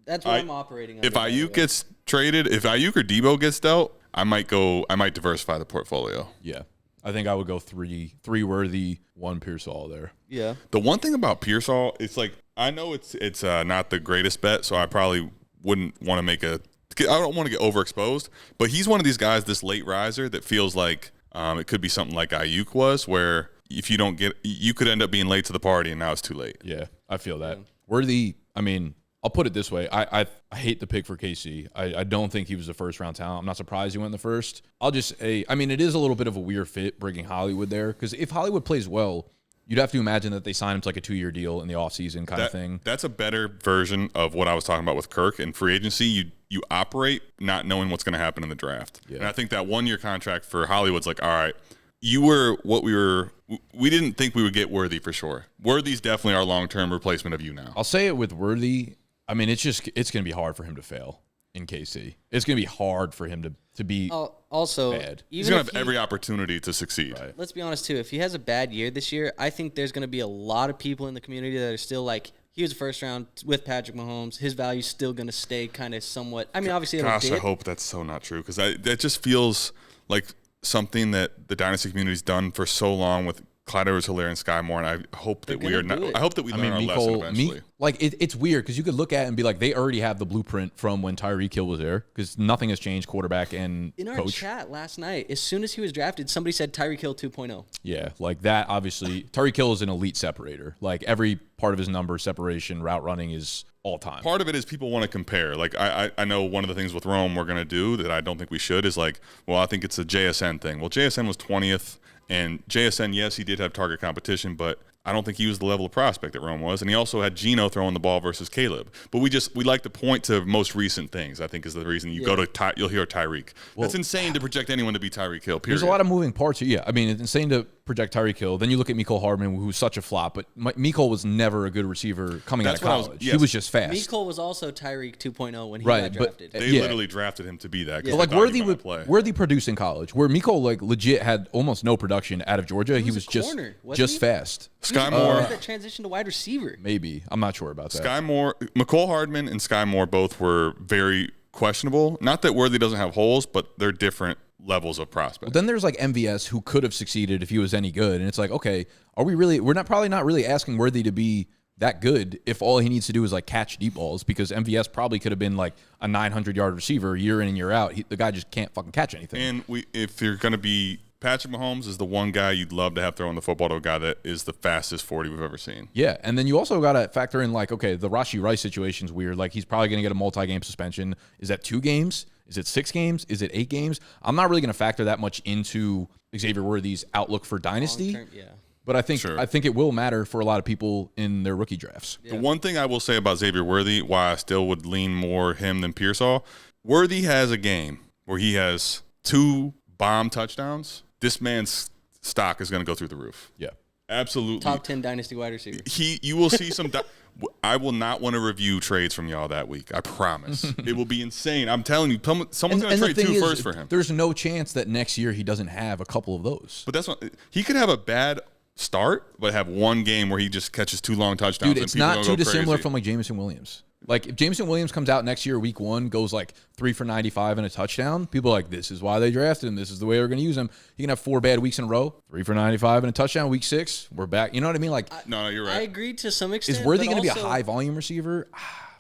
S3: that's what I'm operating on.
S2: If Ayuk gets traded, if Ayuk or Debo gets dealt, I might diversify the portfolio.
S1: Yeah. I think I would go 3 Worthy, 1 Pearsall there.
S3: Yeah.
S2: The one thing about Pearsall, it's like I know it's not the greatest bet, so I probably wouldn't want to make I don't want to get overexposed, but he's one of these guys, this late riser, that feels like it could be something like Ayuk was, where if you don't you could end up being late to the party, and now it's too late.
S1: Yeah, I feel that. Worthy, I mean, I'll put it this way. I hate the pick for KC. I don't think he was the first-round talent. I'm not surprised he went in the first. I'll just say, I mean, it is a little bit of a weird fit bringing Hollywood there, because if Hollywood plays well, you'd have to imagine that they sign him to like a 2-year deal in the offseason kind of thing.
S2: That's a better version of what I was talking about with Kirk. In free agency, you operate not knowing what's going to happen in the draft. Yeah. And I think that 1-year contract for Hollywood's like, all right, you were what we didn't think we would get Worthy for sure. Worthy's definitely our long-term replacement of you now.
S1: I'll say it with Worthy. I mean, it's going to be hard for him to fail in KC. It's going to be hard for him to be
S3: also
S1: bad.
S2: He's going to have every opportunity to succeed.
S1: Right.
S3: Let's be honest, too. If he has a bad year this year, I think there's going to be a lot of people in the community that are still like, he was first round with Patrick Mahomes. His value's still going to stay kind of somewhat. I mean, obviously, it'll dip.
S2: I hope that's so not true, because that just feels like something that the Dynasty community's done for so long with Clyde Edwards-Helaire and Sky Moore, and I hope that we are not. I hope that we learn our lesson eventually.
S1: It's weird because you could look at it and be like, they already have the blueprint from when Tyreek Hill was there, because nothing has changed, quarterback and
S3: in our
S1: coach.
S3: chat last night, as soon as he was drafted, somebody said Tyreek Hill 2.0.
S1: Yeah, like that. Obviously, Tyreek Hill is an elite separator. Like every part of his number, separation, route running is all time.
S2: Part of it is people want to compare. Like I know one of the things with Rome we're going to do that I don't think we should is like, well, I think it's a JSN thing. Well, JSN was 20th. And JSN, yes, he did have target competition, but I don't think he was the level of prospect that Rome was. And he also had Geno throwing the ball versus Caleb. But we like to point to most recent things, I think, is the reason you go to you'll hear Tyreek. That's insane to project anyone to be Tyreek Hill, period.
S1: There's a lot of moving parts here. Yeah, I mean, it's insane to project Tyreek Hill. Then you look at Mecole Hardman, who's such a flop, but Mecole was never a good receiver coming out of college. He was just fast.
S3: Mecole was also Tyreek 2.0 when he got drafted.
S2: They literally drafted him to be that.
S1: But like Worthy produced in college, where Mecole like legit had almost no production out of Georgia. He was just fast.
S2: Sky Moore
S3: that transition to wide receiver.
S1: Maybe. I'm not sure about that.
S2: Sky Moore, Mecole Hardman and Sky Moore both were very questionable. Not that Worthy doesn't have holes, but they're different levels of prospect.
S1: Well, then there's like MVS, who could have succeeded if he was any good, and it's like, okay, are we really? We're probably not really asking Worthy to be that good if all he needs to do is like catch deep balls, because MVS probably could have been like a 900-yard receiver year in and year out. The guy just can't fucking catch anything.
S2: And if you're going to be, Patrick Mahomes is the one guy you'd love to have throwing the football to a guy that is the fastest 40 we've ever seen.
S1: Yeah, and then you also got to factor in like, okay, the Rashee Rice situation's weird. Like he's probably going to get a multi-game suspension. Is that 2 games? Is it 6 games? Is it 8 games? I'm not really going to factor that much into Xavier Worthy's outlook for Dynasty.
S3: Long-term, yeah.
S1: But I think it will matter for a lot of people in their rookie drafts.
S2: The one thing I will say about Xavier Worthy, why I still would lean more him than Pearsall, Worthy has a game where he has 2 bomb touchdowns. This man's stock is going to go through the roof.
S1: Yeah.
S2: Absolutely.
S3: Top 10 Dynasty wide receiver.
S2: You will see some I will not want to review trades from y'all that week. I promise. It will be insane. I'm telling you, someone's going to trade 2 firsts for him.
S1: There's no chance that next year he doesn't have a couple of those.
S2: But that's what he could have a bad start, but have one game where he just catches 2 long touchdowns.
S1: Dude, it's not too dissimilar from like Jameson Williams. Like if Jameson Williams comes out next year, week 1, goes like 3 for 95 and a touchdown, people are like, this is why they drafted him. This is the way we're going to use him. He can have 4 bad weeks in a row, 3 for 95 and a touchdown. Week 6, we're back. You know what I mean? Like,
S2: no, you're right.
S3: I agree to some extent.
S1: Is Worthy going to be a high volume receiver?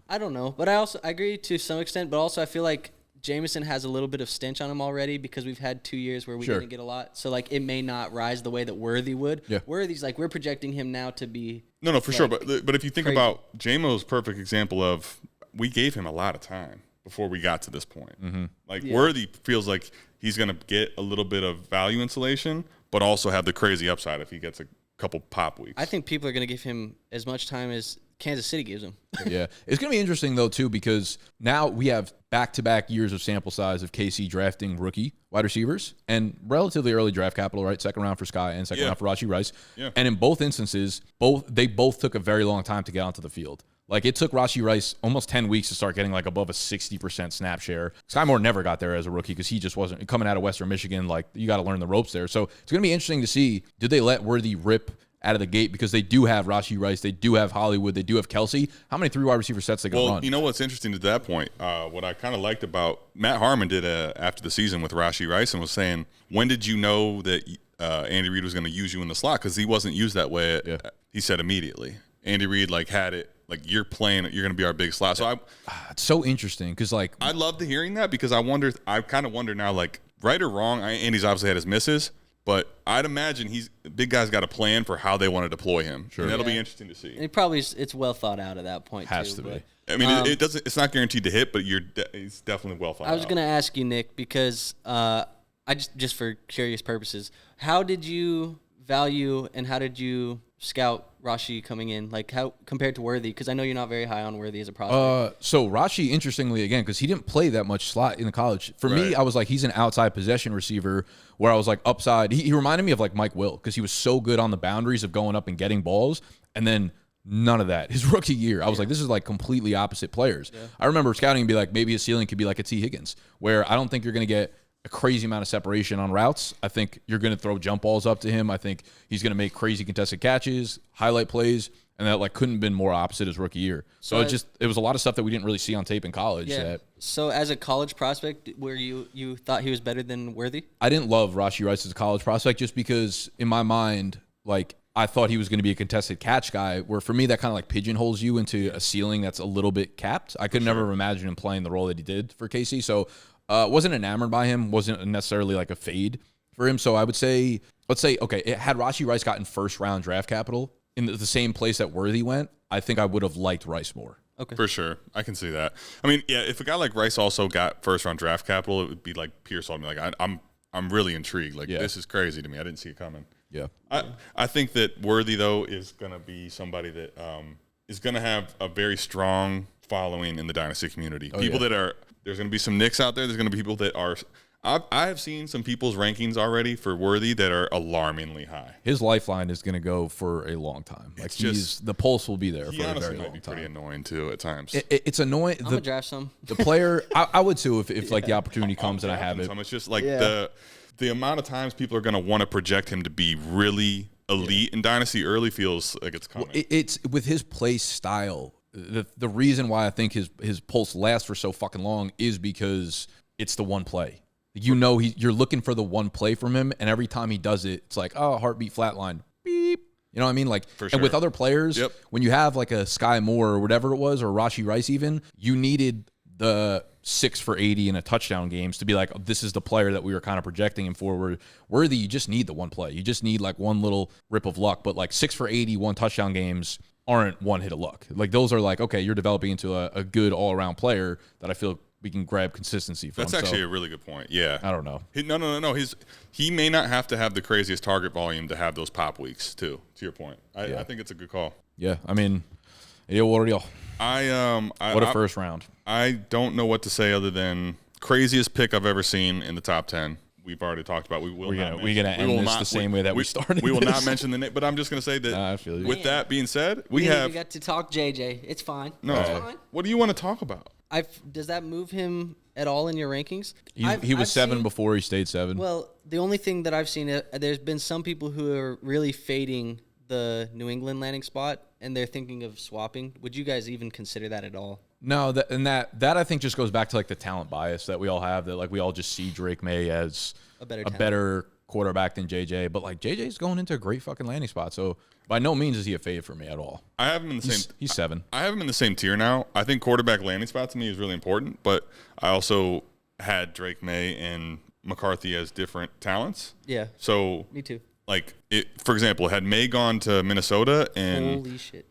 S3: I don't know, but I agree to some extent. But also, I feel like Jameson has a little bit of stench on him already because we've had 2 years where we didn't get a lot. So like it may not rise the way that Worthy would.
S1: Yeah.
S3: Worthy's like we're projecting him now to be
S2: No, for sure. But if you think
S3: crazy.
S2: about J-Mo's perfect example of we gave him a lot of time before we got to this point. Like Worthy feels like he's going to get a little bit of value insulation, but also have the crazy upside if he gets a couple pop weeks.
S3: I think people are going to give him as much time as Kansas City gives him.
S1: Yeah. It's going to be interesting, though, too, because now we have back-to-back years of sample size of KC drafting rookie wide receivers and relatively early draft capital, right? Second round for Sky and second round for Rashee Rice. Yeah. And in both instances, they both took a very long time to get onto the field. Like, it took Rashee Rice almost 10 weeks to start getting, like, above a 60% snap share. Sky Moore never got there as a rookie because he just wasn't coming out of Western Michigan. Like, you got to learn the ropes there. So it's going to be interesting to see, did they let Worthy rip out of the gate because they do have Rashee Rice, they do have Hollywood, they do have Kelsey. How many 3 wide receiver sets they going to run?
S2: You know what's interesting to that point? What I kind of liked about Matt Harmon did after the season with Rashee Rice and was saying, when did you know that Andy Reid was going to use you in the slot? Because he wasn't used that way. He said immediately. Andy Reid had it. Like, you're playing, you're going to be our big slot. So
S1: it's so interesting because, like,
S2: I love hearing that because I kind of wonder now, like, right or wrong, Andy's obviously had his misses, but I'd imagine big guy's got a plan for how they want to deploy him. Sure. And that'll be interesting to see.
S3: And it's well thought out at that point.
S1: Has to be.
S2: I mean, it's not guaranteed to hit, but it's definitely well thought out.
S3: I was going to ask you, Nick, because I just for curious purposes, how did you value and how did you scout Rashee coming in, like how compared to Worthy? Because I know you're not very high on Worthy as a prospect.
S1: So Rashee, interestingly, again, because he didn't play that much slot in the college. For me, I was like, he's an outside possession receiver where I was like upside. He reminded me of like Mike Will because he was so good on the boundaries of going up and getting balls, and then none of that. His rookie year, I was like, this is like completely opposite players. Yeah. I remember scouting and be like, maybe his ceiling could be like a T. Higgins, where I don't think you're going to get a crazy amount of separation on routes. I think you're going to throw jump balls up to him. I think he's going to make crazy contested catches, highlight plays, and that like couldn't have been more opposite his rookie year. So it was a lot of stuff that we didn't really see on tape in college.
S3: Yeah. So as a college prospect, where you thought he was better than Worthy?
S1: I didn't love Rashee Rice as a college prospect just because in my mind, like I thought he was going to be a contested catch guy, where for me that kind of like pigeonholes you into a ceiling that's a little bit capped. I could never imagine him playing the role that he did for KC. So wasn't enamored by him, wasn't necessarily like a fade for him. So I would say, let's say, okay, had Rashee Rice gotten first round draft capital in the same place that Worthy went, I think I would have liked Rice more.
S3: Okay.
S2: For sure. I can see that. I mean, yeah, if a guy like Rice also got first round draft capital, it would be like Pearsall. Like, I'm really intrigued. Like, this is crazy to me. I didn't see it coming.
S1: Yeah.
S2: I think that Worthy, though, is going to be somebody that is going to have a very strong following in the Dynasty community. There's going to be some Knicks out there. There's going to be people that are I have seen some people's rankings already for Worthy that are alarmingly high.
S1: His lifeline is going to go for a long time. Like the pulse will be there for a very long time. He honestly might be
S2: pretty annoying too at times.
S1: It's annoying.
S3: I'm gonna draft some.
S1: The player, I would too if like the opportunity comes and I have it.
S2: It's just like the amount of times people are going to want to project him to be really elite in Dynasty early feels like it's coming.
S1: It's with his play style. The reason why I think his pulse lasts for so fucking long is because it's the one play. You're looking for the one play from him, and every time he does it, it's like, oh, heartbeat flatline, beep. You know what I mean? Like,
S2: for sure.
S1: And with other players, when you have like a Sky Moore or whatever it was, or Rashee Rice even, you needed the 6 for 80 in a touchdown games to be like, oh, this is the player that we were kind of projecting him for. Worthy, you just need the one play. You just need like one little rip of luck. But like 6 for 80, 1 touchdown games aren't one hit of luck. Like those are like, okay, you're developing into a good all-around player that I feel we can grab consistency from.
S2: That's actually a really good point. Yeah.
S1: I don't know.
S2: No. He may not have to have the craziest target volume to have those pop weeks too. To your point, I think it's a good call.
S1: Yeah, I mean, what a first round.
S2: I don't know what to say other than craziest pick I've ever seen in the top 10. We've already talked about. We're gonna
S1: end this the same way that we started.
S2: We will not mention the name, but I'm just gonna say that.
S1: I feel you.
S2: With that being said,
S3: we got to talk JJ. It's fine.
S2: No,
S3: it's fine.
S2: What do you want to talk about?
S3: Does that move him at all in your rankings?
S1: He was 7 before he stayed 7.
S3: Well, the only thing that I've seen, there's been some people who are really fading the New England landing spot, and they're thinking of swapping. Would you guys even consider that at all?
S1: No, that I think just goes back to like the talent bias that we all have, that like we all just see Drake Maye as a better quarterback than JJ, but like JJ's going into a great fucking landing spot. So by no means is he a fade for me at all.
S2: I have him in the same.
S1: He's 7.
S2: I have him in the same tier now. I think quarterback landing spot to me is really important, but I also had Drake Maye and McCarthy as different talents.
S3: Yeah.
S2: So
S3: me too.
S2: Like for example, had Maye gone to Minnesota and
S3: holy shit,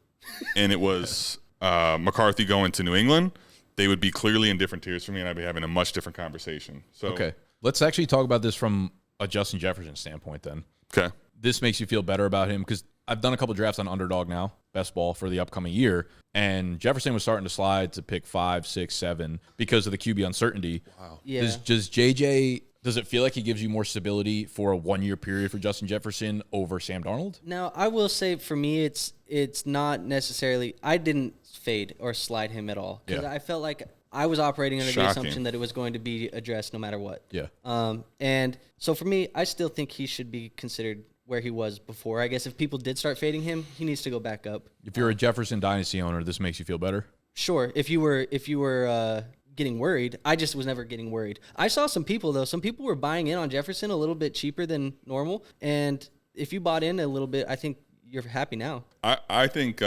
S2: and it was McCarthy going to New England, they would be clearly in different tiers for me, and I'd be having a much different conversation. So
S1: okay, let's actually talk about this from a Justin Jefferson standpoint then.
S2: Okay.
S1: This makes you feel better about him because I've done a couple drafts on Underdog now, best ball for the upcoming year, and Jefferson was starting to slide to pick 5, 6, 7 because of the QB uncertainty.
S2: Wow.
S3: Yeah.
S1: Does JJ, does it feel like he gives you more stability for a 1-year period for Justin Jefferson over Sam Darnold?
S3: Now, I will say for me, it's not necessarily – I didn't fade or slide him at all because I felt like I was operating under the assumption that it was going to be addressed no matter what.
S1: Yeah.
S3: And so for me, I still think he should be considered where he was before. I guess if people did start fading him, he needs to go back up.
S1: If you're a Jefferson Dynasty owner, this makes you feel better?
S3: Sure. If you were getting worried, I just was never getting worried. I saw some people, though. Some people were buying in on Jefferson a little bit cheaper than normal. And if you bought in a little bit, I think you're happy now.
S2: I think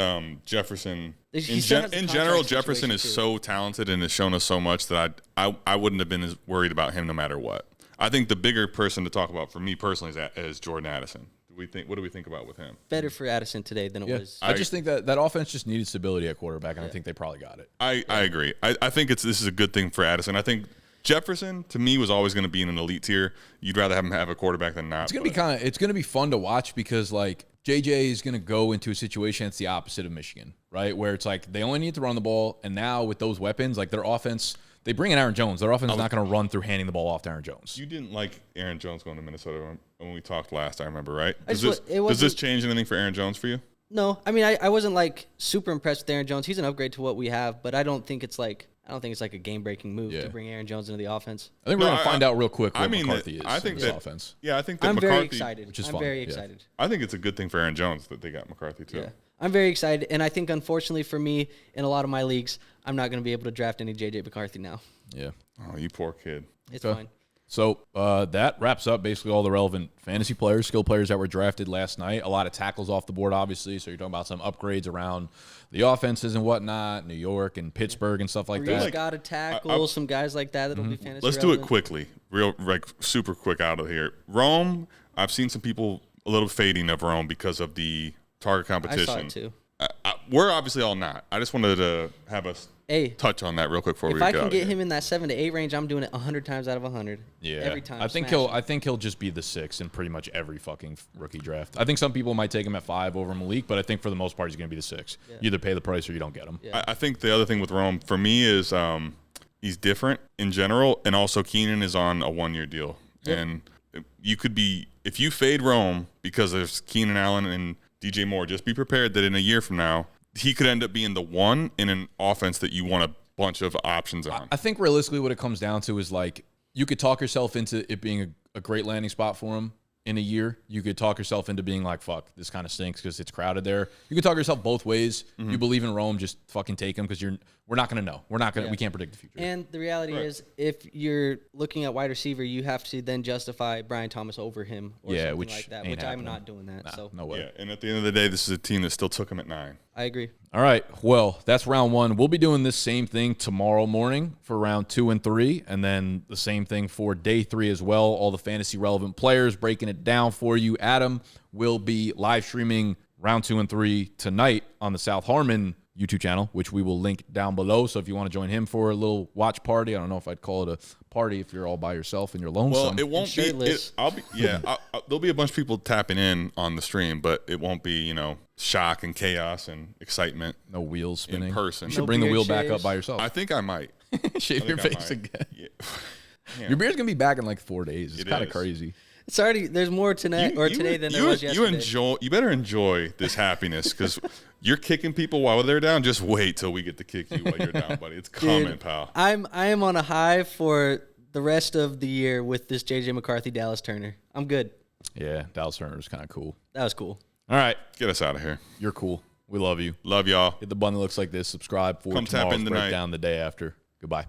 S2: Jefferson, in general, Jefferson is so talented and has shown us so much that I wouldn't have been as worried about him no matter what. I think the bigger person to talk about for me personally is Jordan Addison. What do we think about with him?
S3: Better for Addison today than it was.
S1: I just think that offense just needed stability at quarterback, and I think they probably got it.
S2: I agree. I think this is a good thing for Addison. I think Jefferson, to me, was always going to be in an elite tier. You'd rather have him have a quarterback than not.
S1: It's gonna be fun to watch because like JJ is gonna go into a situation that's the opposite of Michigan, right? Where it's like they only need to run the ball, and now with those weapons, like their offense. They bring in Aaron Jones. Their offense is not going to run through handing the ball off to Aaron Jones.
S2: You didn't like Aaron Jones going to Minnesota when we talked last, I remember, right? Does this change anything for Aaron Jones for you?
S3: No. I mean, I wasn't like super impressed with Aaron Jones. He's an upgrade to what we have, but I don't think it's like a game-breaking move to bring Aaron Jones into the offense.
S1: I think we're going to find out real quick what McCarthy is in this offense.
S2: Yeah, I think that
S3: I'm
S2: McCarthy,
S3: very excited.
S1: Which is
S3: I'm
S1: fun.
S3: very excited.
S2: I think it's a good thing for Aaron Jones that they got McCarthy too.
S3: Yeah. I'm very excited, and I think unfortunately for me, in a lot of my leagues, I'm not going to be able to draft any J.J. McCarthy now.
S1: Yeah.
S2: Oh, you poor kid.
S3: It's fine.
S1: So that wraps up basically all the relevant fantasy players, skill players that were drafted last night. A lot of tackles off the board, obviously. So you're talking about some upgrades around the offenses and whatnot, New York and Pittsburgh and stuff like that.
S3: Brees got a tackle, some guys like that that'll be fantasy
S2: Let's
S3: relevant.
S2: do it quickly, super quick out of here. Rome, I've seen some people a little fading of Rome because of the target competition.
S3: I saw it too.
S2: We're obviously all not. I just wanted to have us touch on that real quick before we get out of here.
S3: If I can get him in that 7 to 8 range, I'm doing it 100 times out of 100.
S1: Yeah,
S3: every time.
S1: I think he'll just be the 6 in pretty much every fucking rookie draft. I think some people might take him at 5 over Malik, but I think for the most part he's going to be the 6. Yeah. You either pay the price or you don't get him.
S3: Yeah.
S2: I think the other thing with Rome for me is he's different in general, and also Keenan is on a 1-year deal, and you could be if you fade Rome because there's Keenan Allen and DJ Moore. Just be prepared that in a year from now, he could end up being the one in an offense that you want a bunch of options on.
S1: I think realistically what it comes down to is like you could talk yourself into it being a great landing spot for him in a year. You could talk yourself into being like, fuck, this kind of stinks because it's crowded there. You could talk yourself both ways. Mm-hmm. You believe in Rome, just fucking take him because we're not going to know. We can't predict the future.
S3: And the reality is if you're looking at wide receiver, you have to then justify Brian Thomas over him or something like that, which I'm not doing that.
S1: No way.
S2: Yeah, and at the end of the day, this is a team that still took him at 9.
S3: I agree.
S1: All right. Well, that's round 1. We'll be doing this same thing tomorrow morning for round 2 and 3, and then the same thing for day 3 as well. All the fantasy relevant players breaking it down for you. Adam will be live streaming round 2 and 3 tonight on the South Harmon YouTube channel, which we will link down below. So if you want to join him for a little watch party, I don't know if I'd call it a party if you're all by yourself and you're lonesome.
S2: Well, it won't be. There'll be a bunch of people tapping in on the stream, but it won't be, shock and chaos and excitement.
S1: No wheels spinning
S2: in person.
S1: You should bring the wheel back up by yourself.
S2: I think I might
S1: shave your face again.
S2: Yeah.
S1: Your beard's gonna be back in like 4 days. It's kind of crazy.
S3: It's already, there's more tonight today than there was yesterday.
S2: You better enjoy this happiness because you're kicking people while they're down. Just wait till we get to kick you while you're down, buddy. It's coming, pal.
S3: I am on a high for the rest of the year with this JJ McCarthy Dallas Turner. I'm good.
S1: Yeah, Dallas Turner is kind of cool.
S3: That was cool.
S1: All right.
S2: Get us out of here.
S1: You're cool. We love you.
S2: Love y'all.
S1: Hit the button that looks like this. Subscribe for
S2: Come tap in
S1: tomorrow's
S2: tonight.
S1: breakdown the day after. Goodbye.